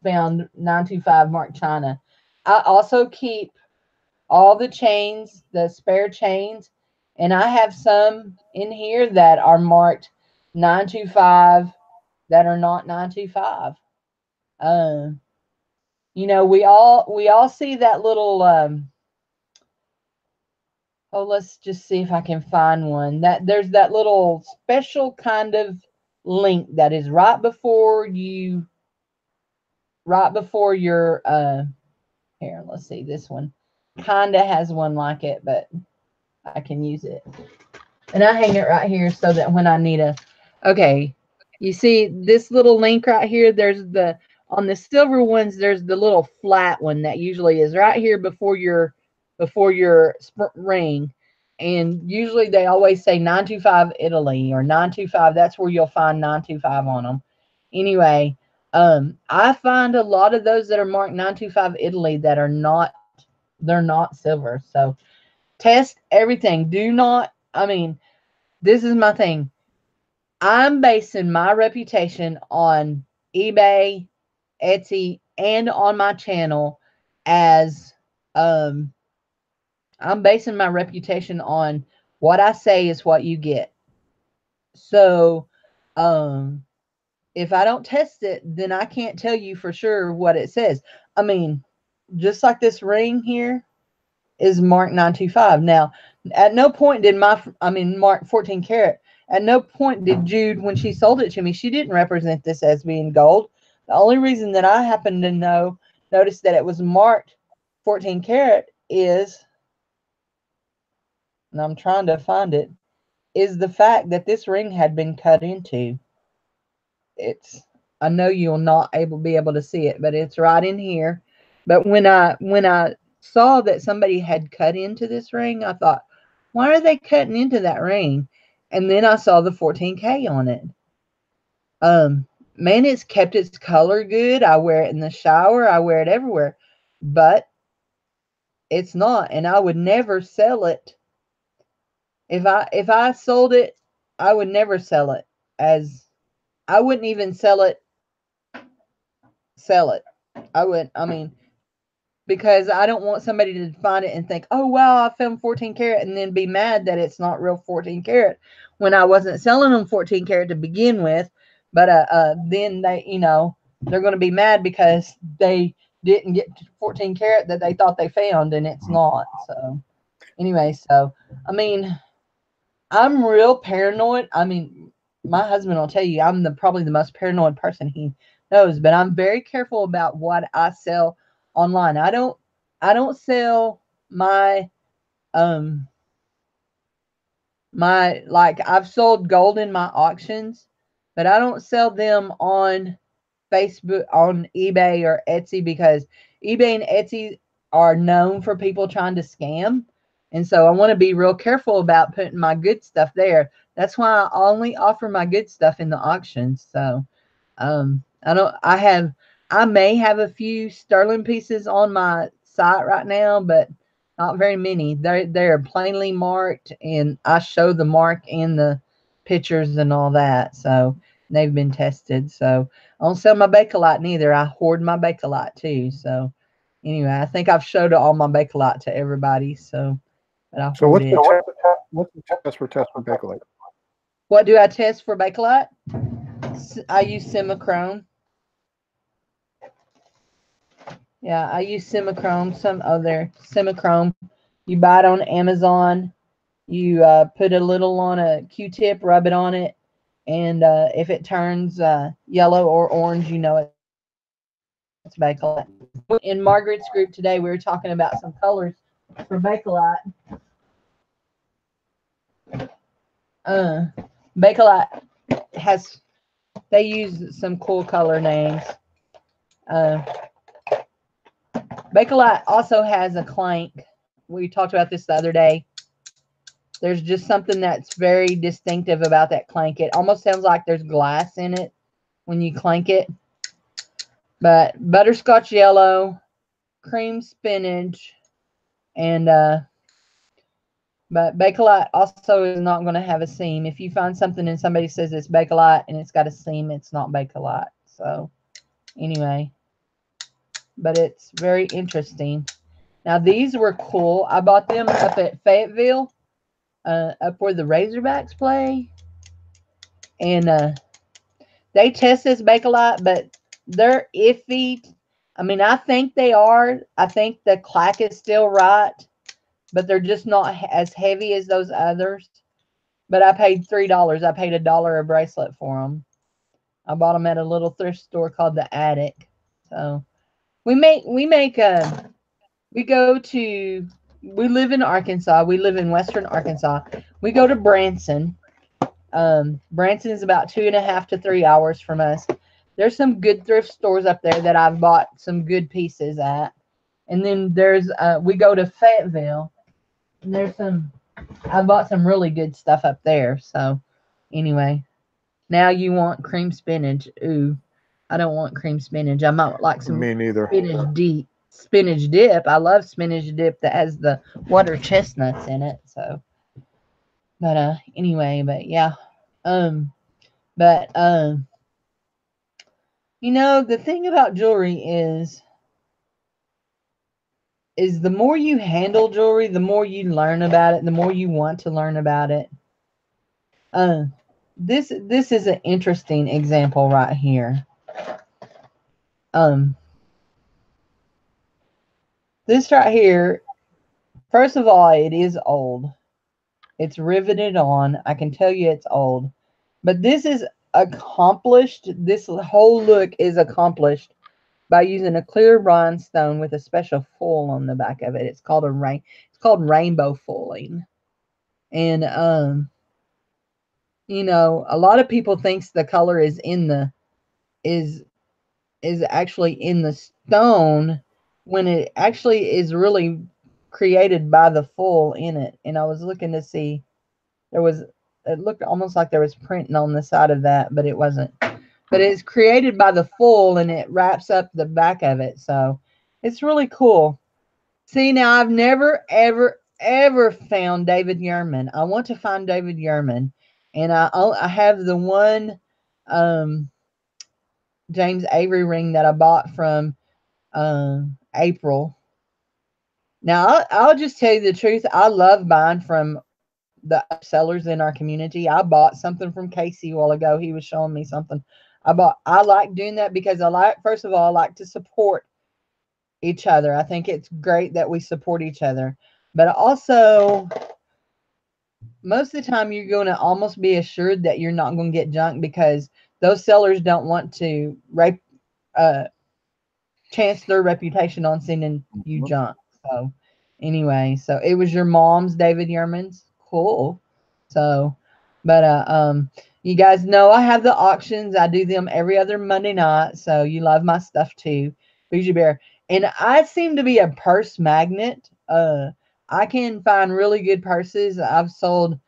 found 925 marked China. I also keep all the chains, the spare chains, and I have some in here that are marked 925 that are not 925. Um, we all see that little oh, let's just see if I can find one. That there's that little special kind of link that is right before your here, let's see, this one kinda has one like it, but I can use it. And I hang it right here so that when I need okay, you see this little link right here, on the silver ones, there's the little flat one that usually is right here before your ring. And usually they always say 925 Italy or 925. That's where you'll find 925 on them. Anyway, I find a lot of those that are marked 925 Italy that they're not silver. So test everything. Do not, I mean, this is my thing. I'm basing my reputation on eBay, Etsy, and on my channel as um I'm basing my reputation on what I say is what you get. So um if I don't test it, then I can't tell you for sure what it says. I mean, just like this ring here is marked 925. Now, at no point did mark 14 karat. At no point did Jude, when she sold it to me, she didn't represent this as being gold. The only reason that I happened to notice that it was marked 14 karat is, and I'm trying to find it, is the fact that this ring had been cut into. It's, I know you'll not be able to see it, but it's right in here. But when I saw that somebody had cut into this ring, I thought, why are they cutting into that ring? And then I saw the 14K on it. Man, it's kept its color good. I wear it in the shower. I wear it everywhere. But it's not, and I would never sell it. If I sold it, I would never sell it as I wouldn't even sell it. I mean, because I don't want somebody to find it and think, oh, wow, I found 14 karat, and then be mad that it's not real 14 karat when I wasn't selling them 14 karat to begin with. But then they're going to be mad because they didn't get 14 karat that they thought they found, and it's not. So anyway, I mean, I'm real paranoid. I mean, my husband will tell you I'm probably the most paranoid person he knows, but I'm very careful about what I sell online. I don't sell um my like I've sold gold in my auctions, but I don't sell them on Facebook, on eBay or Etsy, because eBay and Etsy are known for people trying to scam. And so I want to be real careful about putting my good stuff there. That's why I only offer my good stuff in the auctions. So I don't I may have a few sterling pieces on my site right now, but not very many. They're plainly marked, and I show the mark in the pictures and all that. So they've been tested. So I don't sell my Bakelite neither. I hoard my Bakelite too. So anyway, I think I've showed all my Bakelite to everybody. So, but I So hoard it. what's the test for Bakelite? What do I test for Bakelite? I use Simichrome. Yeah, I use Simichrome. Some other Simichrome. You buy it on Amazon. You put a little on a Q-tip, rub it on it, and if it turns yellow or orange, you know it's Bakelite. It's Bakelite. In Margaret's group today, we were talking about some colors for Bakelite. Bakelite has, they use some cool color names. Bakelite also has a clank. We talked about this the other day. There's just something that's very distinctive about that clank. It almost sounds like there's glass in it when you clank it. But butterscotch yellow, cream spinach, and but Bakelite also is not going to have a seam. If you find something and somebody says it's Bakelite and it's got a seam, it's not Bakelite. So anyway, but it's very interesting. Now these were cool. I bought them up at Fayetteville, up where the Razorbacks play, and they test as Bakelite, but they're iffy. I mean, I think they are. I think the clack is still right, but they're just not as heavy as those others. But I paid $3. I paid $1 a bracelet for them. I bought them at a little thrift store called the Attic. So we go to, we live in Arkansas. We live in western Arkansas. We go to Branson. Branson is about 2.5 to 3 hours from us. There's some good thrift stores up there that I've bought some good pieces at. And then there's, we go to Fayetteville. And there's some, I bought some really good stuff up there. So anyway, now you want cream spinach. Ooh, I don't want cream spinach. I might like some Me neither. spinach dip. I love spinach dip that has the water chestnuts in it. So, but anyway, but yeah, but you know, the thing about jewelry is the more you handle jewelry, the more you learn about it, the more you want to learn about it. This is an interesting example right here. This right here, first of all, it is old. It's riveted on. I can tell you it's old. But this is accomplished. This whole look is accomplished by using a clear rhinestone with a special foil on the back of it. It's called rainbow foiling. And you know, a lot of people thinks the color is in the is actually in the stone when it actually is really created by the foil in it. And I was looking to see, it looked almost like there was printing on the side of that, but it wasn't. But it's created by the foil and it wraps up the back of it. So it's really cool. See, now I've never, ever found David Yurman. I want to find David Yurman. And I have the one James Avery ring that I bought from April. Now, I'll just tell you the truth. I love buying from the sellers in our community. I bought something from Casey a while ago. He was showing me something. I like doing that because first of all, I like to support each other. I think it's great that we support each other. But also, most of the time, you're going to almost be assured that you're not going to get junk because those sellers don't want to chance their reputation on sending you junk. So anyway, so it was your mom's David Yurman's. Cool. So, but you guys know I have the auctions. I do them every other Monday night. So you love my stuff too, Bougie Bear. And I seem to be a purse magnet. I can find really good purses. I've sold.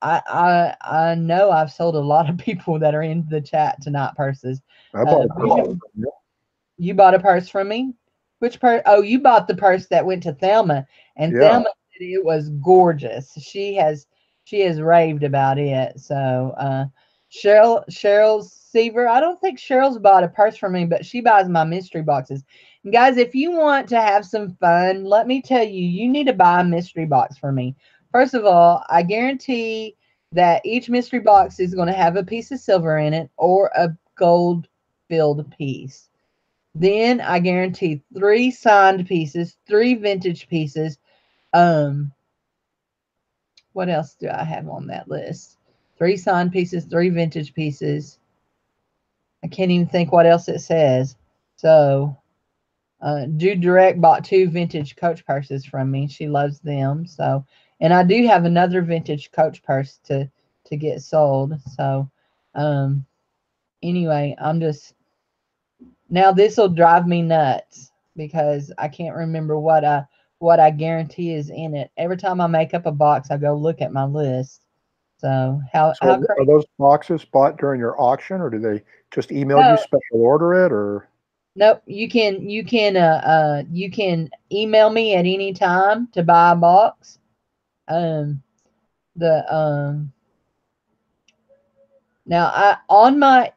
I know I've sold a lot of people that are in the chat tonight purses. I bought a purse. You bought a purse from me? Which purse? Oh, you bought the purse that went to Thelma, and Thelma said it was gorgeous. She has raved about it. So Cheryl Seaver, I don't think Cheryl's bought a purse from me, but she buys my mystery boxes. And guys, if you want to have some fun, let me tell you, you need to buy a mystery box for me. First of all, I guarantee that each mystery box is going to have a piece of silver in it or a gold filled piece. Then I guarantee 3 signed pieces, 3 vintage pieces. What else do I have on that list? 3 signed pieces, 3 vintage pieces. I can't even think what else it says. So Do Direct bought 2 vintage Coach purses from me. She loves them. So, and I do have another vintage Coach purse to get sold. So, anyway, I'm just now this will drive me nuts because I can't remember what I guarantee is in it. Every time I make up a box, I go look at my list. So how So are crazy? those boxes bought during your auction, or do they just email you No, special order it, or? nope. You can email me at any time to buy a box. Um the Now I on my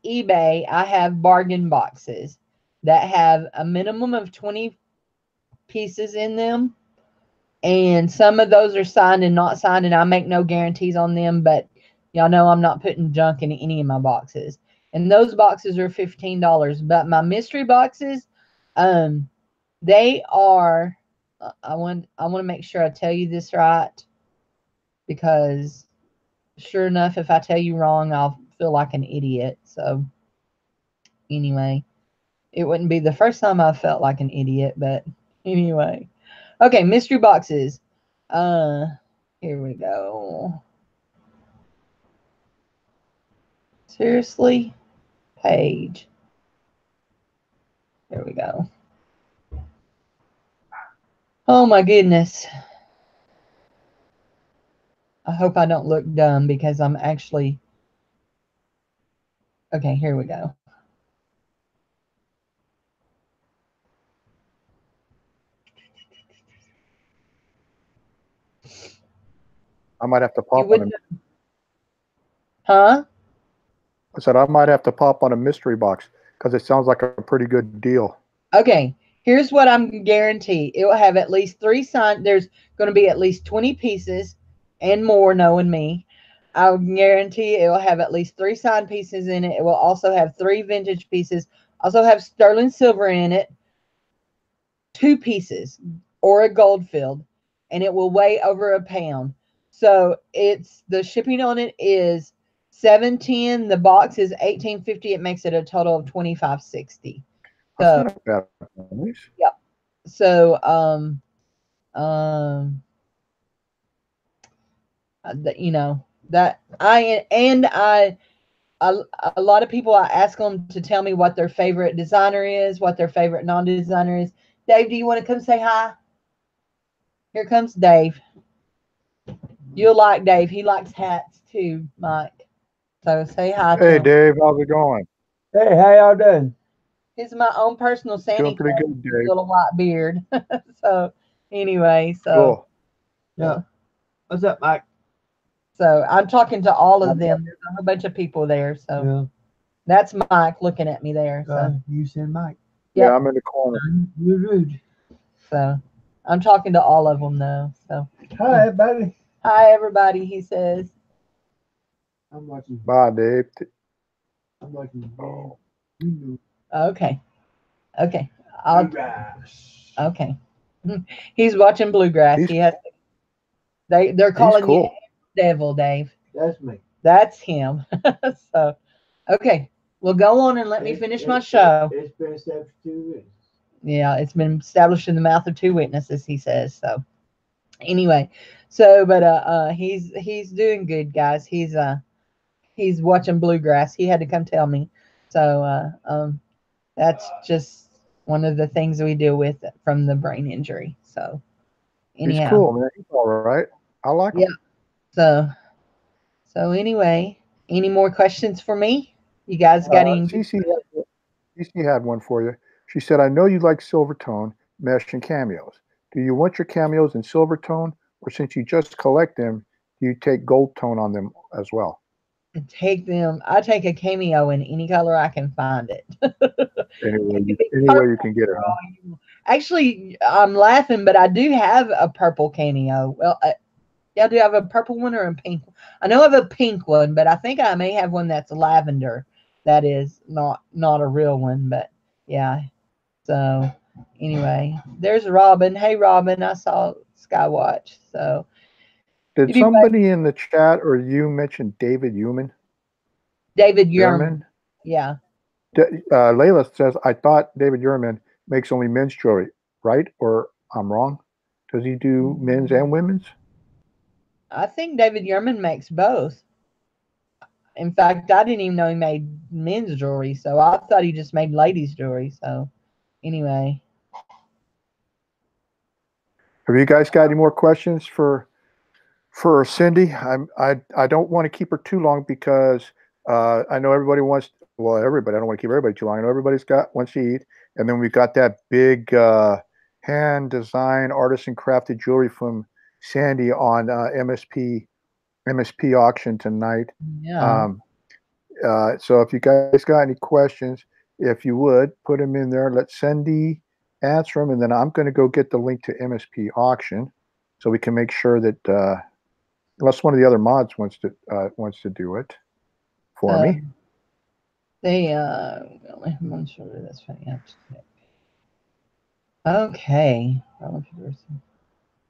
eBay I have bargain boxes that have a minimum of 20 pieces in them, and some of those are signed and not signed, and I make no guarantees on them, but y'all know I'm not putting junk in any of my boxes. And those boxes are $15. But my mystery boxes, um, they are. I want to make sure I tell you this right, because sure enough, if I tell you wrong, I'll feel like an idiot. So anyway, it wouldn't be the first time I felt like an idiot, but anyway. Okay, mystery boxes. Uh, Here we go. Seriously? Page. There we go. Oh my goodness. I hope I don't look dumb because I'm actually. Okay, here we go. I might have to You pop on a. wouldn't. Huh? I said I might have to pop on a mystery box because it sounds like a pretty good deal. Okay, here's what I'm guarantee. It will have at least 3 signed. There's going to be at least 20 pieces and more, knowing me. I'll guarantee it will have at least 3 signed pieces in it. It will also have 3 vintage pieces. Also have sterling silver in it, 2 pieces, or a gold field, and it will weigh over a pound. So it's the shipping on it is $7.10. The box is $18.50. It makes it a total of $25.60. That's So not a bad price. yep. So um you know that I and I a lot of people, I ask them to tell me what their favorite designer is, what their favorite non-designer is. Dave, do you want to come say hi? Here comes Dave. You'll like Dave. He likes hats too, Mike. So say hi to Hey him. Dave, how's it going? Hey, how y'all doing? He's my own personal Santa Doing pretty Claus good, with a Dave. little white beard. So anyway, Cool. Yeah. What's up, Mike? so I'm talking to all of I'm them. There's a whole bunch of people there. So Yeah. that's Mike looking at me there. So You said Mike. Yeah, yep. I'm in the corner. You're rude. So I'm talking to all of them though. So Hi, everybody. hi everybody, he says. I'm watching. Bye, Dave. I'm watching. Oh, Okay. Okay. I'll Bluegrass. okay. He's watching bluegrass. he's He has they're he's calling you cool. devil, Dave. That's me. That's him. So okay. Well, go on and let me finish my show. It's been established 2 weeks. Yeah, it's been established in the mouth of 2 witnesses, he says. So anyway, so but he's doing good, guys. He's watching bluegrass. He had to come tell me. So that's just one of the things we deal with from the brain injury. So He's anyhow, cool, man. He's all right. I like yeah. him. So anyway, any more questions for me? You guys got any? Cece had one for you. She said, "I know you like silver tone, mesh, and cameos. Do you want your cameos in silver tone, or since you just collect them, do you take gold tone on them as well?" Take them. I take a cameo in any color I can find it. It could be Anyway you purple can get it, for huh? all you. Actually, I'm laughing, but I do have a purple cameo. Well, yeah, I do have a purple one or a pink one. I know I have a pink one, but I think I may have one that's lavender. That is not a real one, but yeah. So anyway, there's Robin. Hey, Robin, I saw Skywatch. So Did anyway, somebody in the chat or you mention David Human? David Yerman. Yerman? Yeah. Layla says, I thought David Yurman makes only men's jewelry, right? Or I'm wrong? Does he do men's and women's? I think David Yurman makes both. In fact, I didn't even know he made men's jewelry, so I thought he just made ladies' jewelry. So, anyway. Have you guys got any more questions for Cindy? I don't want to keep her too long because I know everybody wants. Well, everybody. I don't want to keep everybody too long. I know everybody's got wants to eat, and then we've got that big hand design artisan crafted jewelry from Sandy on MSP auction tonight. Yeah. So if you guys got any questions, if you would put them in there, let Cindy answer them, and then I'm going to go get the link to MSP auction, so we can make sure that unless one of the other mods wants to do it for me. They I'm sure that's funny. Okay.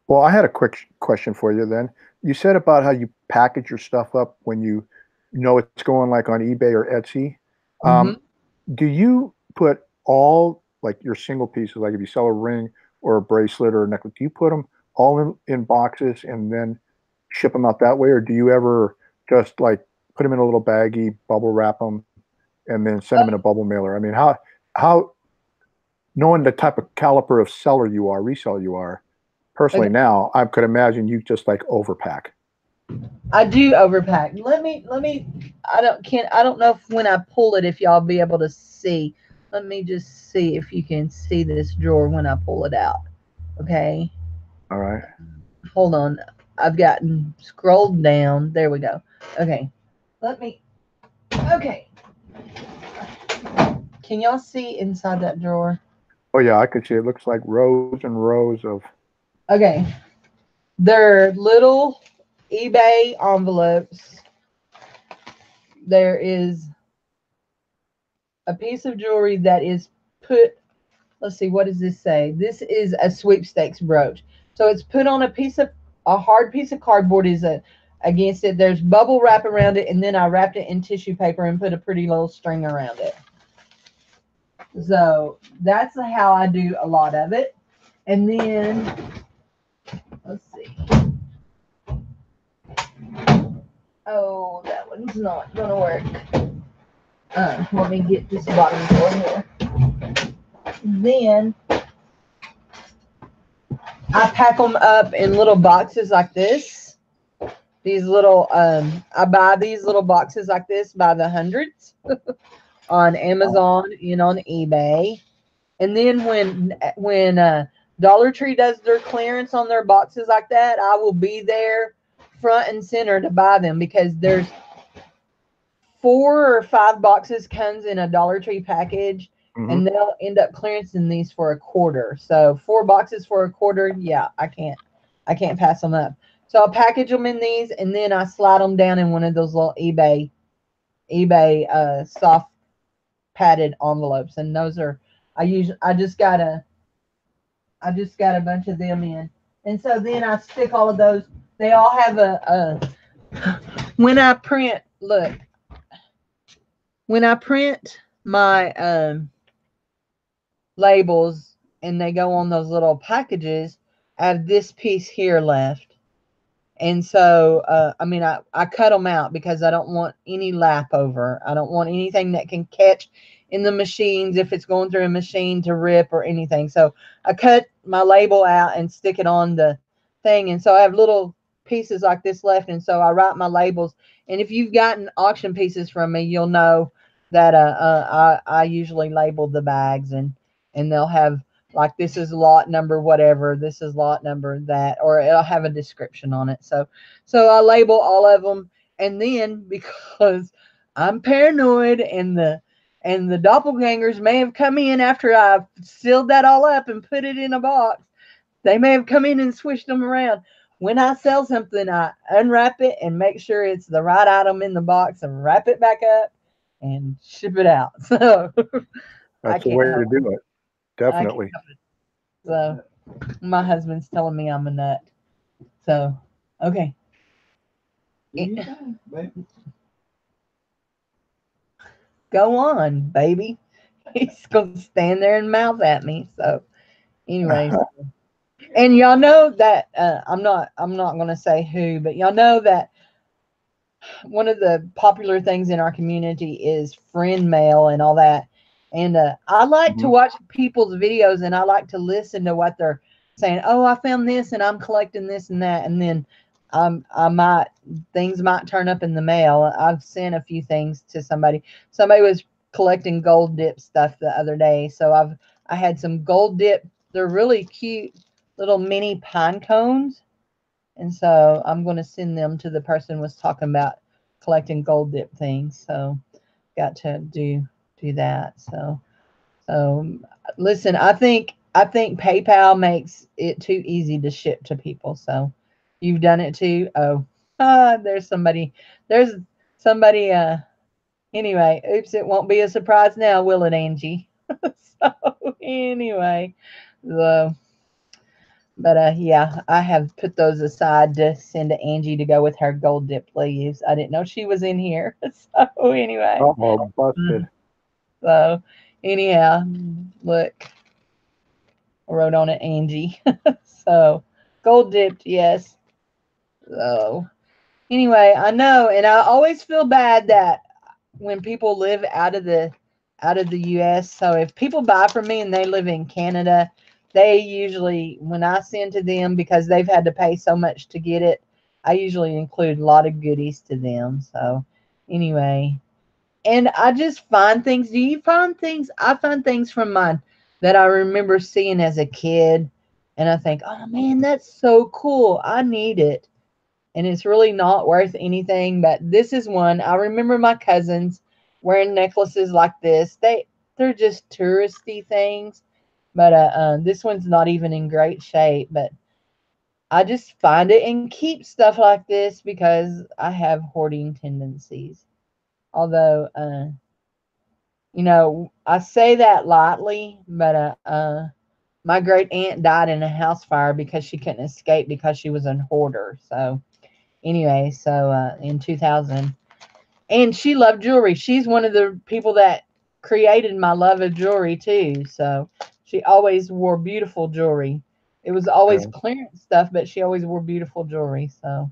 Well, I had a quick question for you then. You said about how you package your stuff up when you know it's going like on eBay or Etsy. Do you put all like your single pieces, like if you sell a ring or a bracelet or a necklace, do you put them all in boxes and then ship them out that way? Or do you ever just like put them in a little baggie, bubble wrap them, and then send them in a bubble mailer? I mean, how knowing the type of caliber of seller you are, reseller you are, personally now, I could imagine you just like overpack. I do overpack. Let me I don't know if when I pull it if y'all be able to see. Let me just see if you can see this drawer when I pull it out. Okay. All right. Hold on. I've gotten scrolled down. There we go. Okay. Okay. Can y'all see inside that drawer? Oh yeah, I could see it looks like rows and rows of. Okay. They're little eBay envelopes. There is a piece of jewelry that is put, let's see, what does this say? This is a sweepstakes brooch. So it's put on a hard piece of cardboard against it. There's bubble wrap around it, and then I wrapped it in tissue paper and put a pretty little string around it. So that's how I do a lot of it. And then, let's see. Oh, that one's not going to work. Let me get this bottom drawer here. Then I pack them up in little boxes like this. These little, I buy these little boxes like this by the hundreds on Amazon and on eBay. And then when Dollar Tree does their clearance on their boxes like that, I will be there front and center to buy them because there's 4 or 5 boxes comes in a Dollar Tree package. And they'll end up clearancing these for $0.25. So 4 boxes for $0.25. Yeah, I can't pass them up. So I'll package them in these, and then I slide them down in one of those little eBay soft padded envelopes. And those are I just got a bunch of them in. And so then I stick all of those. They all have when I print my labels and they go on those little packages, I have this piece here left. And so, I cut them out because I don't want any lap over. I don't want anything that can catch in the machines if it's going through a machine to rip or anything. So I cut my label out and stick it on the thing. And so I have little pieces like this left. And so I write my labels. And if you've gotten auction pieces from me, you'll know that I usually label the bags and they'll have like this is lot number whatever, this is lot number that, or it'll have a description on it. So I label all of them, and then because I'm paranoid and the doppelgangers may have come in after I've sealed that all up and put it in a box, they may have come in and switched them around. When I sell something, I unwrap it and make sure it's the right item in the box and wrap it back up and ship it out. So that's the way to do it. Definitely. So my husband's telling me I'm a nut. So, okay. go on, baby. He's gonna stand there and mouth at me. So, anyways, and y'all know that I'm not gonna say who, but y'all know that one of the popular things in our community is friend mail and all that. And I like to Mhm. watch people's videos and I like to listen to what they're saying. Oh, I found this and I'm collecting this and that. And then I might, things might turn up in the mail. I've sent a few things to somebody. Somebody was collecting gold dip stuff the other day. So I had some gold dip. They're really cute little mini pine cones. And so I'm going to send them to the person who was talking about collecting gold dip things. So got to do that. So listen, I think PayPal makes it too easy to ship to people. So you've done it too. Oh, there's somebody anyway, oops, it won't be a surprise now, will it, Angie? So anyway, the but yeah, I have put those aside to send to Angie to go with her gold dip leaves. I didn't know she was in here. So anyway. Uh-oh, busted. Mm. So anyhow, look, I wrote on it Angie. So gold dipped, yes. So anyway, I know, and I always feel bad that when people live out of the US. So if people buy from me and they live in Canada, they usually, when I send to them, because they've had to pay so much to get it, I usually include a lot of goodies to them. So anyway, and I just find things. Do you find things? I find things from mine that I remember seeing as a kid, and I think, oh man, that's so cool. I need it, and it's really not worth anything. But this is one. I remember my cousins wearing necklaces like this. They're just touristy things, but this one's not even in great shape. But I just find it and keep stuff like this because I have hoarding tendencies. Although, I say that lightly, but my great aunt died in a house fire because she couldn't escape because she was a hoarder. So anyway, so in 2000, and she loved jewelry. She's one of the people that created my love of jewelry too. So she always wore beautiful jewelry. It was always Okay. clearance stuff, but she always wore beautiful jewelry. So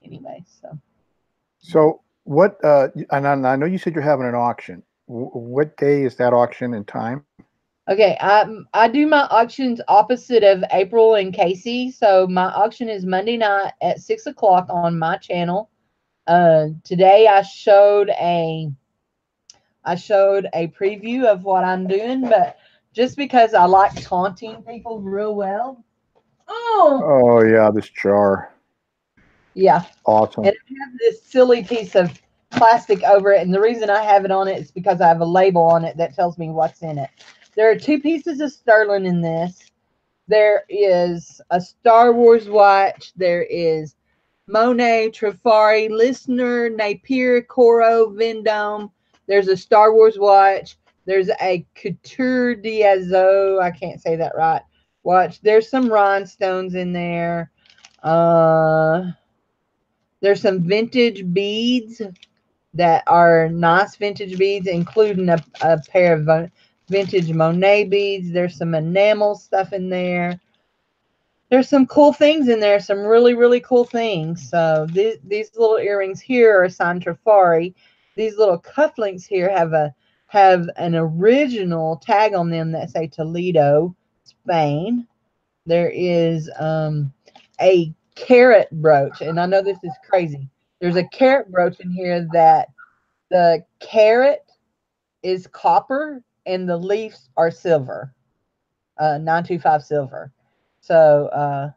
anyway, so So what, and I know you said you're having an auction. What day is that auction and time? okay, I do my auctions opposite of April and Casey. So my auction is Monday night at 6 o'clock on my channel. Today I showed a preview of what I'm doing, but just because I like taunting people real well. Oh, Oh yeah, this jar. yeah. Awesome. And I have this silly piece of plastic over it, and the reason I have it on it is because I have a label on it that tells me what's in it. There are two pieces of sterling in this. There is a Star Wars watch. There is Monet, Trifari, Listener, Napier, Coro, Vendome. There's a Star Wars watch. There's a Couture d'Azeau. I can't say that right. Watch. There's some rhinestones in there. Uh, there's some vintage beads that are nice vintage beads, including a pair of vintage Monet beads. There's some enamel stuff in there. There's some cool things in there, some really, really cool things. So these little earrings here are signed Trifari. These little cufflinks here have an original tag on them that say Toledo, Spain. There is a carrot brooch, and I know this is crazy. There's a carrot brooch in here that the carrot is copper and the leaves are silver, 925 silver. So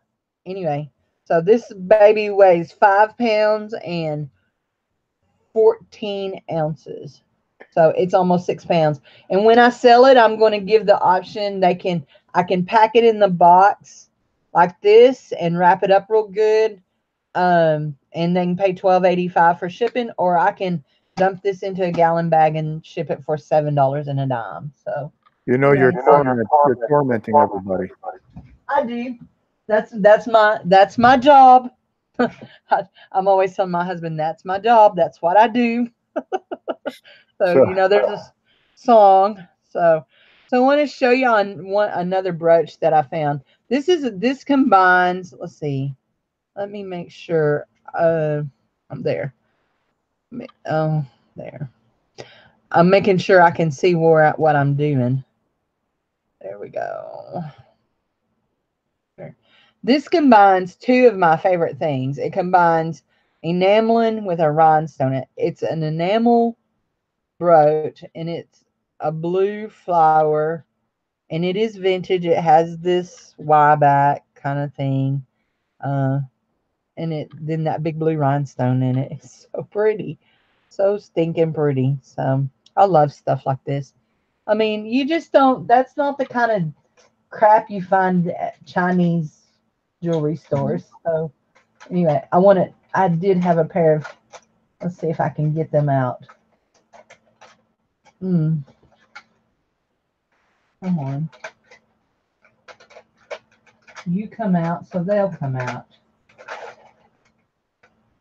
anyway, so this baby weighs 5 pounds and 14 ounces. So it's almost 6 pounds. And when I sell it, I'm going to give the option. I can pack it in the box like this and wrap it up real good. And they can pay $12.85 for shipping, or I can dump this into a gallon bag and ship it for $7 and a dime. So You know yeah, you're tormenting everybody. I do. That's my job. I'm always telling my husband that's my job. That's what I do. So, So- you know, there's a song. So I want to show you on another brooch that I found. This combines, let's see. Let me make sure I'm there. Oh, there. I'm making sure I can see what I'm doing. There we go. There. This combines two of my favorite things. It combines enameling with a rhinestone. It's an enamel brooch, and it's a blue flower, and it is vintage. It has this Y back kind of thing, and then that big blue rhinestone in it. It's so pretty, so stinking pretty. So I love stuff like this. I mean, you just don't. That's not the kind of crap you find at Chinese jewelry stores. So anyway, I did have a pair of. Let's see if I can get them out. Come on. You come out, so they'll come out.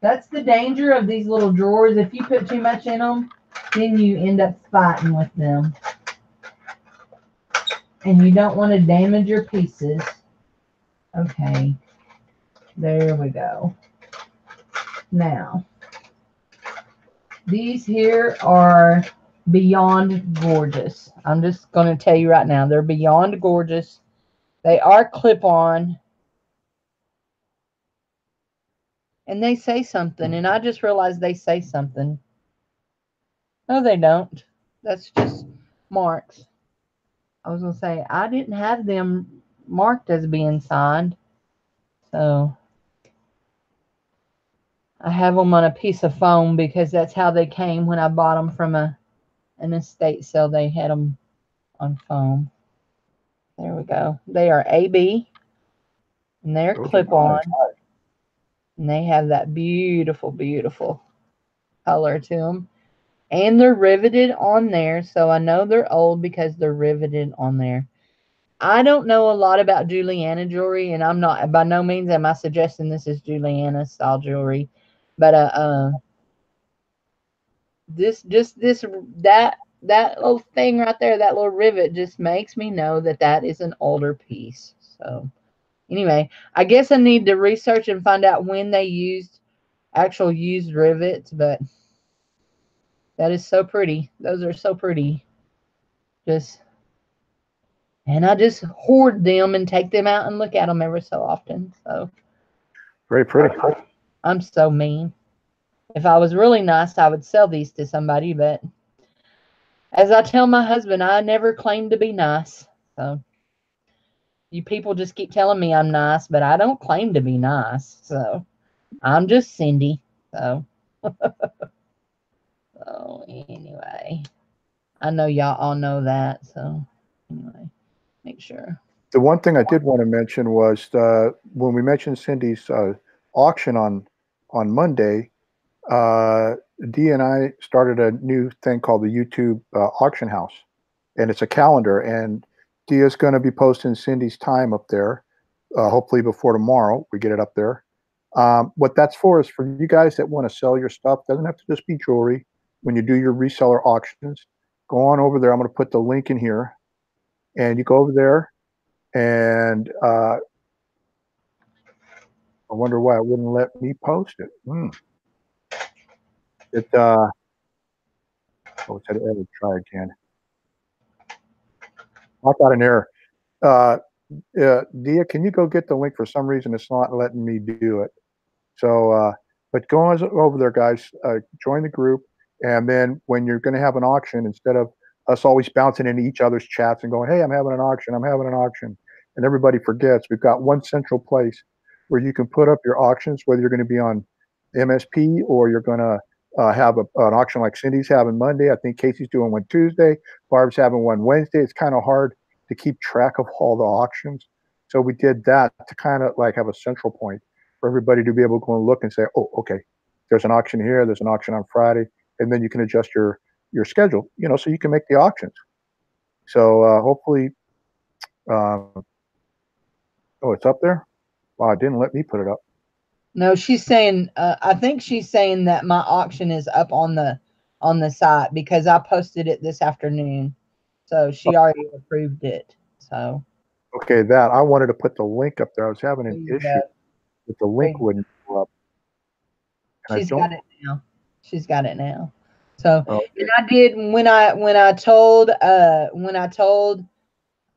That's the danger of these little drawers. If you put too much in them, then you end up fighting with them. And you don't want to damage your pieces. Okay. There we go. Now, these here are beyond gorgeous. I'm just going to tell you right now, they're beyond gorgeous. They are clip-on. And they say something, and I just realized they say something. No, they don't. That's just marks. I was going to say, I didn't have them marked as being signed. So I have them on a piece of foam because that's how they came when I bought them from an estate sale. They had them on foam. There we go. They are AB, and they're clip-on. And they have that beautiful, beautiful color to them. And they're riveted on there, so I know they're old because they're riveted on there. I don't know a lot about Juliana jewelry, and I'm not, by no means am I suggesting this is Juliana style jewelry, but that little thing right there, that little rivet, just makes me know that is an older piece. So anyway, I guess I need to research and find out when they used rivets, but that is so pretty. Those are so pretty. And I just hoard them and take them out and look at them every so often. So very pretty. I'm so mean. If I was really nice, I would sell these to somebody. But as I tell my husband, I never claim to be nice. So you people just keep telling me I'm nice, but I don't claim to be nice. So I'm just Cindy. So, so anyway, I know y'all all know that. So anyway, make sure. The one thing I did want to mention was when we mentioned Cindy's auction on Monday, Dee and I started a new thing called the YouTube auction house, and it's a calendar. And Dee is going to be posting Cindy's time up there, hopefully before tomorrow we get it up there. What that's for is for you guys that want to sell your stuff. Doesn't have to just be jewelry. When you do your reseller auctions, go on over there. I'm going to put the link in here, and you go over there. And I wonder why it wouldn't let me post it. It's an error. Try again. I got an error. Dia, can you go get the link? For some reason, it's not letting me do it. So, but go on over there, guys. Join the group, and then when you're going to have an auction, instead of us always bouncing into each other's chats and going, "Hey, I'm having an auction. I'm having an auction," and everybody forgets, we've got one central place where you can put up your auctions, whether you're going to be on MSP or you're going to have an auction like Cindy's having Monday. I think Casey's doing one Tuesday. Barb's having one Wednesday. It's kind of hard to keep track of all the auctions. So we did that to kind of like have a central point for everybody to be able to go and look and say, oh, okay, there's an auction here, there's an auction on Friday, and then you can adjust your schedule, so you can make the auctions. So hopefully, oh, it's up there? Wow, it didn't let me put it up. No, she's saying, I think she's saying that my auction is up on the on the site because I posted it this afternoon. So she already approved it. So Okay, that I wanted to put the link up there. I was having there an you issue go. that the There link you wouldn't go up, and I She's don't. got it now. She's got it now. So, and Okay. I did when I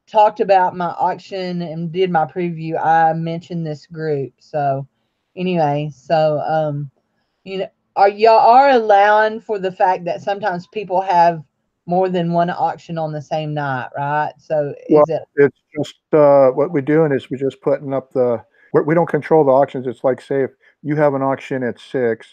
talked about my auction and did my preview, I mentioned this group. So, anyway, you know, y'all allowing for the fact that sometimes people have more than one auction on the same night, right? So, Well, is it it's just what we're doing is we're just putting up we don't control the auctions. It's like, say, if you have an auction at 6,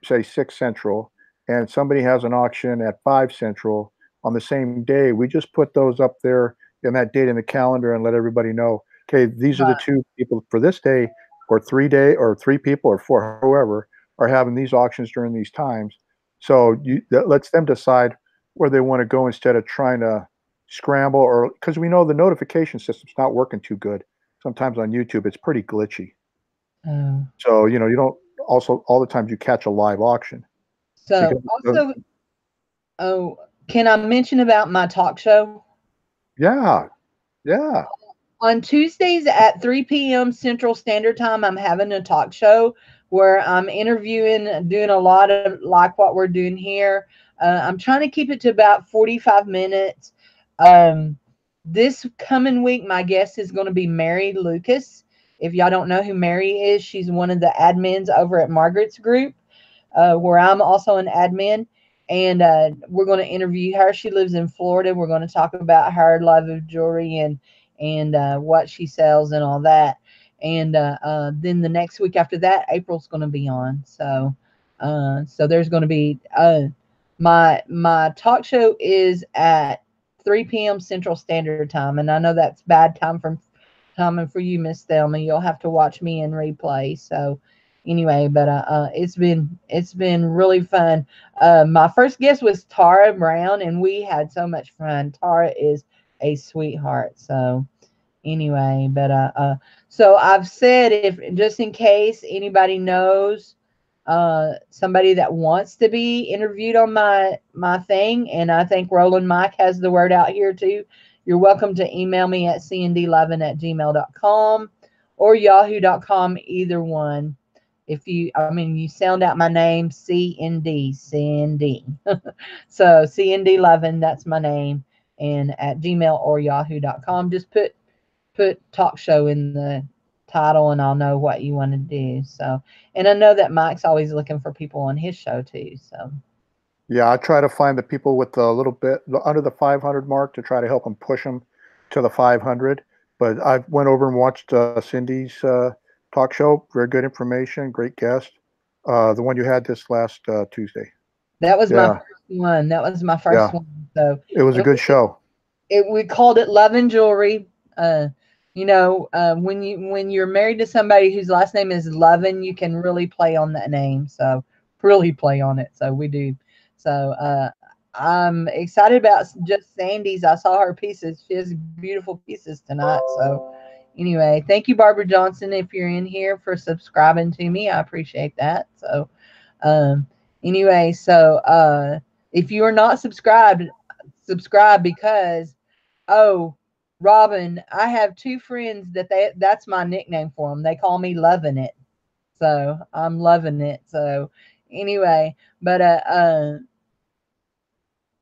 say 6 Central, and somebody has an auction at 5 Central on the same day, we just put those up there in that date in the calendar and let everybody know, okay, these are the right? 2 people for this day, or 3 people, or 4, whoever, are having these auctions during these times. So that lets them decide where they want to go instead of trying to scramble, or because we know the notification system's not working too good. Sometimes on YouTube, it's pretty glitchy. Oh. So, you don't also all the times you catch a live auction So, because also, oh, can I mention about my talk show? yeah, yeah. On Tuesdays at 3 p.m. Central Standard Time, I'm having a talk show where I'm interviewing, doing a lot of like what we're doing here. I'm trying to keep it to about 45 minutes. Um, this coming week, my guest is going to be Mary Lucas. If y'all don't know who Mary is, she's one of the admins over at Margaret's group, where I'm also an admin. And we're going to interview her. She lives in Florida. We're going to talk about her love of jewelry and what she sells and all that. And then the next week after that, April's going to be on. So there's going to be my talk show is at 3 p.m. Central Standard Time, and I know that's bad timing for you, Miss Thelma. You'll have to watch me in replay. So anyway, but it's been really fun. My first guest was Tara Brown, and we had so much fun. Tara is a sweetheart. So anyway, but so I've said, if just in case anybody knows somebody that wants to be interviewed on my thing, and I think Roland Mike has the word out here too, you're welcome to email me at cnd11@gmail.com or yahoo.com, either one. If you sound out my name, CND. So CND11, that's my name, and at gmail or yahoo.com. Just put talk show in the title and I'll know what you want to do. So, and I know that Mike's always looking for people on his show too. So, Yeah, I try to find the people with a little bit under the 500 mark to try to help them push them to the 500. But I went over and watched Cindy's talk show. Very good information, great guest. The one you had this last Tuesday. that was my Yeah, first one. That was my first yeah. one. So, It was a and good show. we called it Love and Jewelry. When you're married to somebody whose last name is Lovin, you can really play on that name. So really play on it. So we do. So I'm excited about just Sandy's. I saw her pieces. She has beautiful pieces tonight. So anyway, thank you, Barbara Johnson, if you're in here, for subscribing to me. I appreciate that. So um, anyway, if you are not subscribed, subscribe because oh, Robin, I have two friends that's my nickname for them. They call me Loving It. So I'm loving it. So anyway, but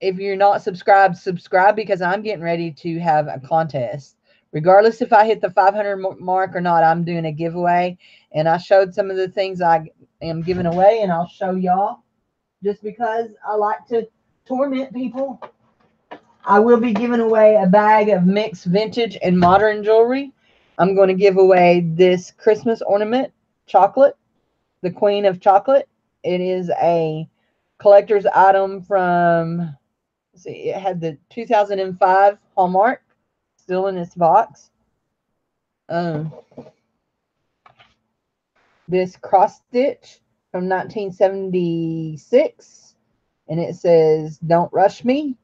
if you're not subscribed, subscribe because I'm getting ready to have a contest. Regardless if I hit the 500 mark or not, I'm doing a giveaway. And I showed some of the things I am giving away, and I'll show y'all just because I like to torment people. I will be giving away a bag of mixed vintage and modern jewelry. I'm going to give away this Christmas ornament, chocolate, the Queen of Chocolate. It is a collector's item from, let's see, it had the 2005 Hallmark still in its box. Um, this cross stitch from 1976, and it says, "Don't rush me,"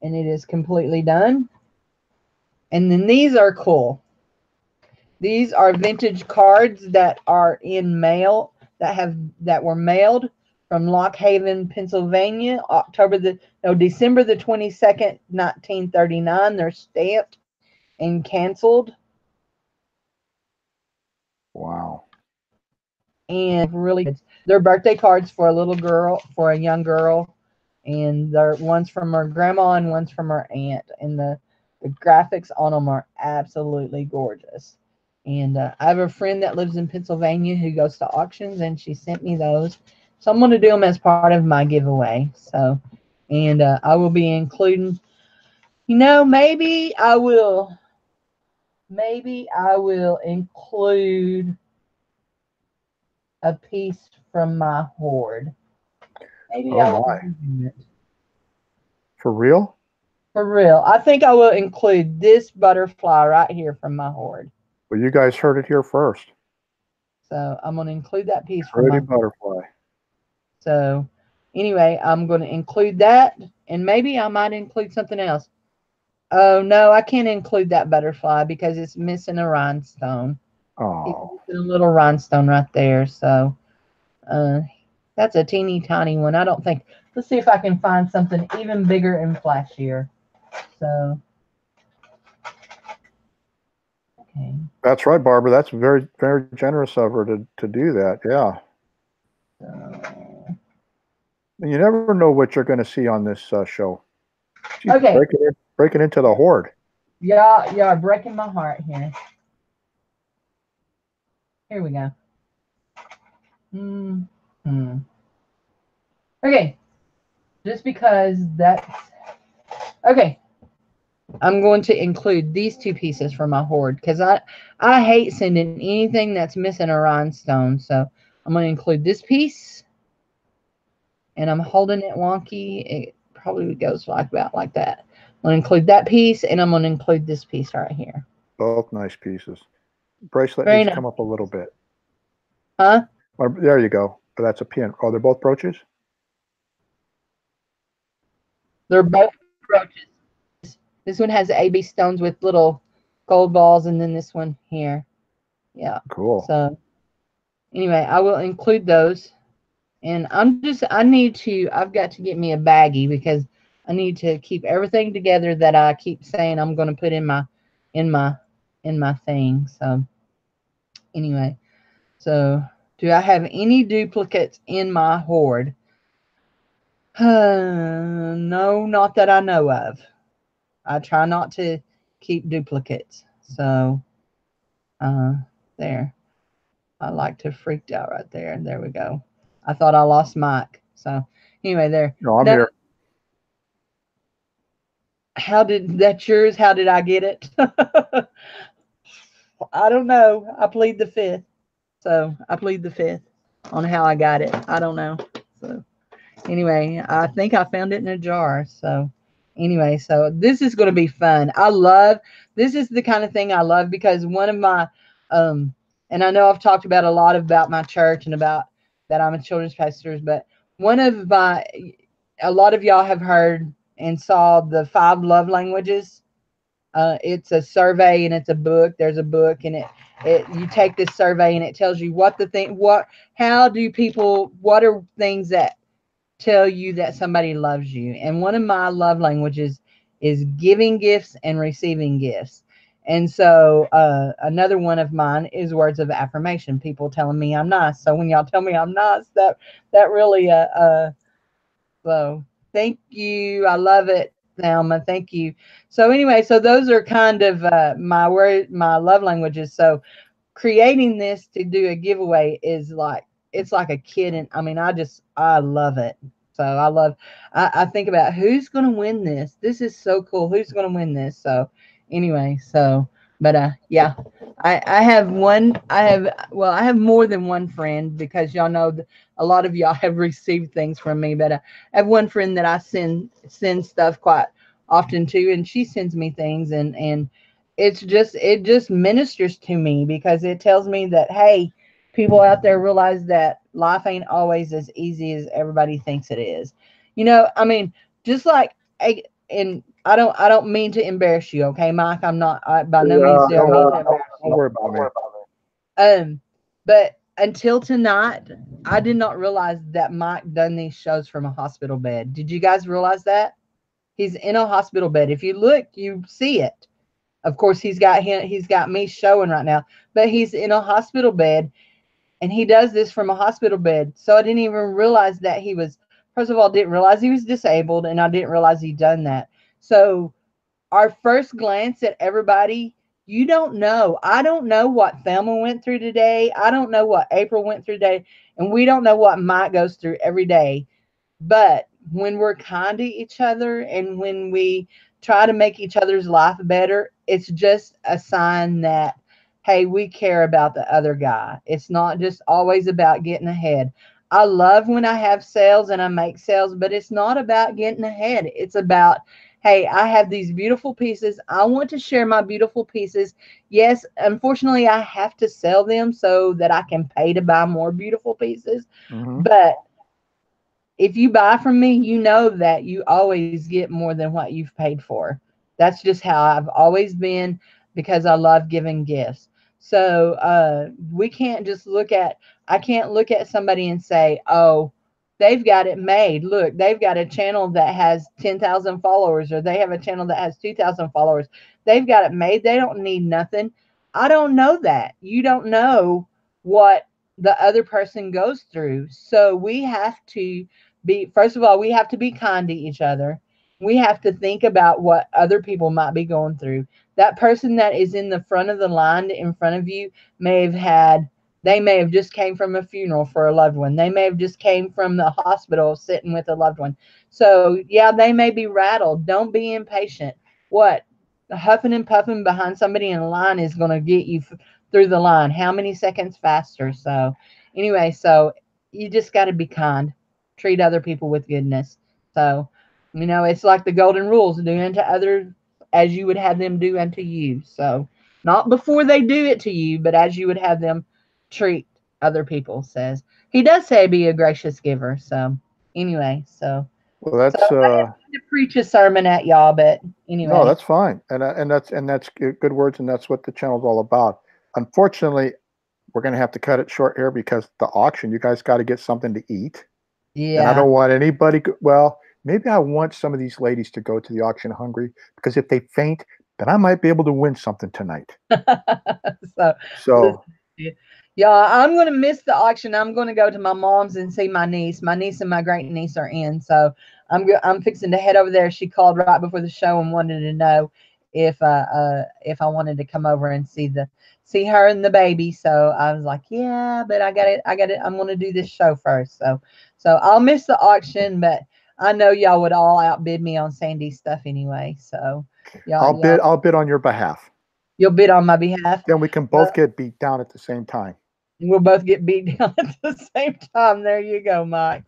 and it is completely done. And then these are cool. These are vintage cards that are in mail that were mailed from Lock Haven, Pennsylvania, December the 22nd, 1939. They're stamped and canceled. Wow. And really good. They're birthday cards for a little girl, for a young girl. And they're one's from her grandma and one's from her aunt. And the graphics on them are absolutely gorgeous. And I have a friend that lives in Pennsylvania who goes to auctions, and she sent me those. So I'm going to do them as part of my giveaway. So, and I will be including, maybe I will include a piece from my hoard. Maybe I will do it. For real? For real. I think I will include this butterfly right here from my hoard. Well, you guys heard it here first. So I'm going to include that piece from Pretty my butterfly. So anyway, I'm going to include that, and maybe I might include something else. Oh, no, I can't include that butterfly because it's missing a rhinestone. Oh. It's missing a little rhinestone right there. So that's a teeny tiny one. I don't think. Let's see if I can find something even bigger and flashier. So, okay. That's right, Barbara. That's very, very generous of her to do that. Yeah. So, And you never know what you're going to see on this show. She's okay. breaking into the hoard. Y'all are breaking my heart here. Here we go. Okay. Just because that's... Okay. I'm going to include these two pieces from my hoard because I hate sending anything that's missing a rhinestone. So I'm going to include this piece, and I'm holding it wonky. It probably goes about like that. I'm going to include that piece, and I'm going to include this piece right here. Both nice pieces. Bracelet Very needs nice. to come up a little bit. Huh? There you go. Oh, that's a pin. Oh, they're both brooches? They're both brooches. This one has AB stones with little gold balls, and then this one here. Yeah. Cool. So anyway, I will include those. And I've got to get me a baggie because I need to keep everything together that I keep saying I'm going to put in my thing. So anyway, so do I have any duplicates in my hoard? No, not that I know of. I try not to keep duplicates. So there. I like to freaked out right there. And there we go. I thought I lost Mike. So anyway, there. No, I'm here. That's yours? How did I get it? I don't know. I plead the fifth. So I plead the fifth on how I got it. I don't know. So anyway, I think I found it in a jar. So anyway, so this is going to be fun. This is the kind of thing I love because one of my, and I know I've talked about a lot about my church and about that I'm a children's pastor, but a lot of y'all have heard and saw the 5 love languages. It's a survey and it's a book. There's a book and you take this survey and it tells you what are things that tell you that somebody loves you. And one of my love languages is giving gifts and receiving gifts. And so another one of mine is words of affirmation, people telling me I'm nice. So when y'all tell me I'm nice, that really so thank you. I love it, Thelma. Thank you. So anyway, so those are kind of my love languages. So creating this to do a giveaway is like, it's like a kid. And I mean, I love it. So I think about who's going to win this. This is so cool. Who's going to win this? So anyway, but yeah, I have more than one friend because y'all know a lot of y'all have received things from me, but I have one friend that I send stuff quite often to, and she sends me things and it just ministers to me because it tells me that, hey, people out there realize that life ain't always as easy as everybody thinks it is. I mean, just like, and I don't mean to embarrass you, okay, Mike? I'm not by no means do I mean to embarrass you. Don't worry about me. But until tonight, I did not realize that Mike done these shows from a hospital bed. Did you guys realize that? He's in a hospital bed. If you look, you see it. Of course, he's got me showing right now, but he's in a hospital bed, and he does this from a hospital bed. So I didn't even realize that he was, first of all, didn't realize he was disabled, and I didn't realize he'd done that. So our first glance at everybody, you don't know. I don't know what Thelma went through today. I don't know what April went through today. And we don't know what Mike goes through every day. But when we're kind to each other and when we try to make each other's life better, it's just a sign that, hey, we care about the other guy. It's not just always about getting ahead. I love when I have sales and I make sales, but it's not about getting ahead. It's about, hey, I have these beautiful pieces. I want to share my beautiful pieces. Yes, unfortunately, I have to sell them so that I can pay to buy more beautiful pieces. Mm-hmm. But if you buy from me, you know that you always get more than what you've paid for. That's just how I've always been, because I love giving gifts. So we can't just I can't look at somebody and say, oh, they've got it made. Look, they've got a channel that has 10,000 followers, or they have a channel that has 2,000 followers. They've got it made. They don't need nothing. I don't know that. You don't know what the other person goes through. So we have to first of all, we have to be kind to each other. We have to think about what other people might be going through. That person that is in the front of the line in front of you they may have just came from a funeral for a loved one. They may have just came from the hospital sitting with a loved one. So yeah, they may be rattled. Don't be impatient. What? Huffing and puffing behind somebody in line is going to get you through the line. How many seconds faster? So anyway, so you just got to be kind, treat other people with goodness. So, it's like the golden rules: do unto others as you would have them do unto you. So, not before they do it to you, but as you would have them treat other people. Says he does say be a gracious giver. So, anyway, Well, so that's I didn't mean to preach a sermon at y'all, but no, anyway. that's fine, and that's good words, and that's what the channel's all about. Unfortunately, we're going to have to cut it short here because the auction, you guys got to get something to eat. And I Yeah. don't want anybody, well, maybe I want some of these ladies to go to the auction hungry, because if they faint, then I might be able to win something tonight. So, listen, So, y'all, I'm going to miss the auction. I'm going to go to my mom's and see my niece. My niece and my great niece are in. So I'm fixing to head over there. She called right before the show and wanted to know if I wanted to come over and see her and the baby. So I was like, yeah, but I got it. I'm going to do this show first. So I'll miss the auction, but I know y'all would all outbid me on Sandy's stuff anyway. So I'll bid on your behalf. you'll bid on my behalf. Then we can both get beat down at the same time. We'll both get beat down at the same time. There you go, Mike.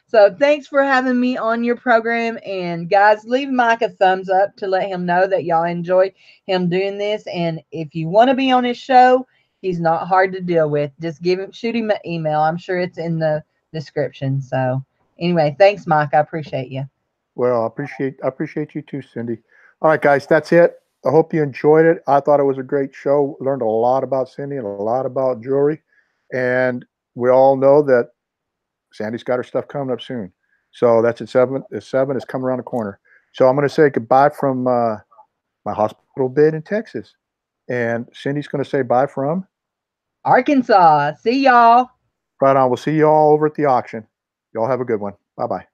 So thanks for having me on your program. And guys, leave Mike a thumbs up to let him know that y'all enjoy him doing this. And if you want to be on his show, he's not hard to deal with. Just shoot him an email. I'm sure it's in the description. So anyway, thanks, Mike. I appreciate you. Well, I appreciate you too, Cindy. All right, guys, that's it. I hope you enjoyed it. I thought it was a great show. Learned a lot about Cindy and a lot about jewelry. And we all know that Sandy's got her stuff coming up soon. So that's at 7. The 7 is coming around the corner. So I'm going to say goodbye from my hospital bed in Texas. And Cindy's going to say bye from Arkansas. See y'all. right on. We'll see you all over at the auction. Y'all have a good one. Bye-bye.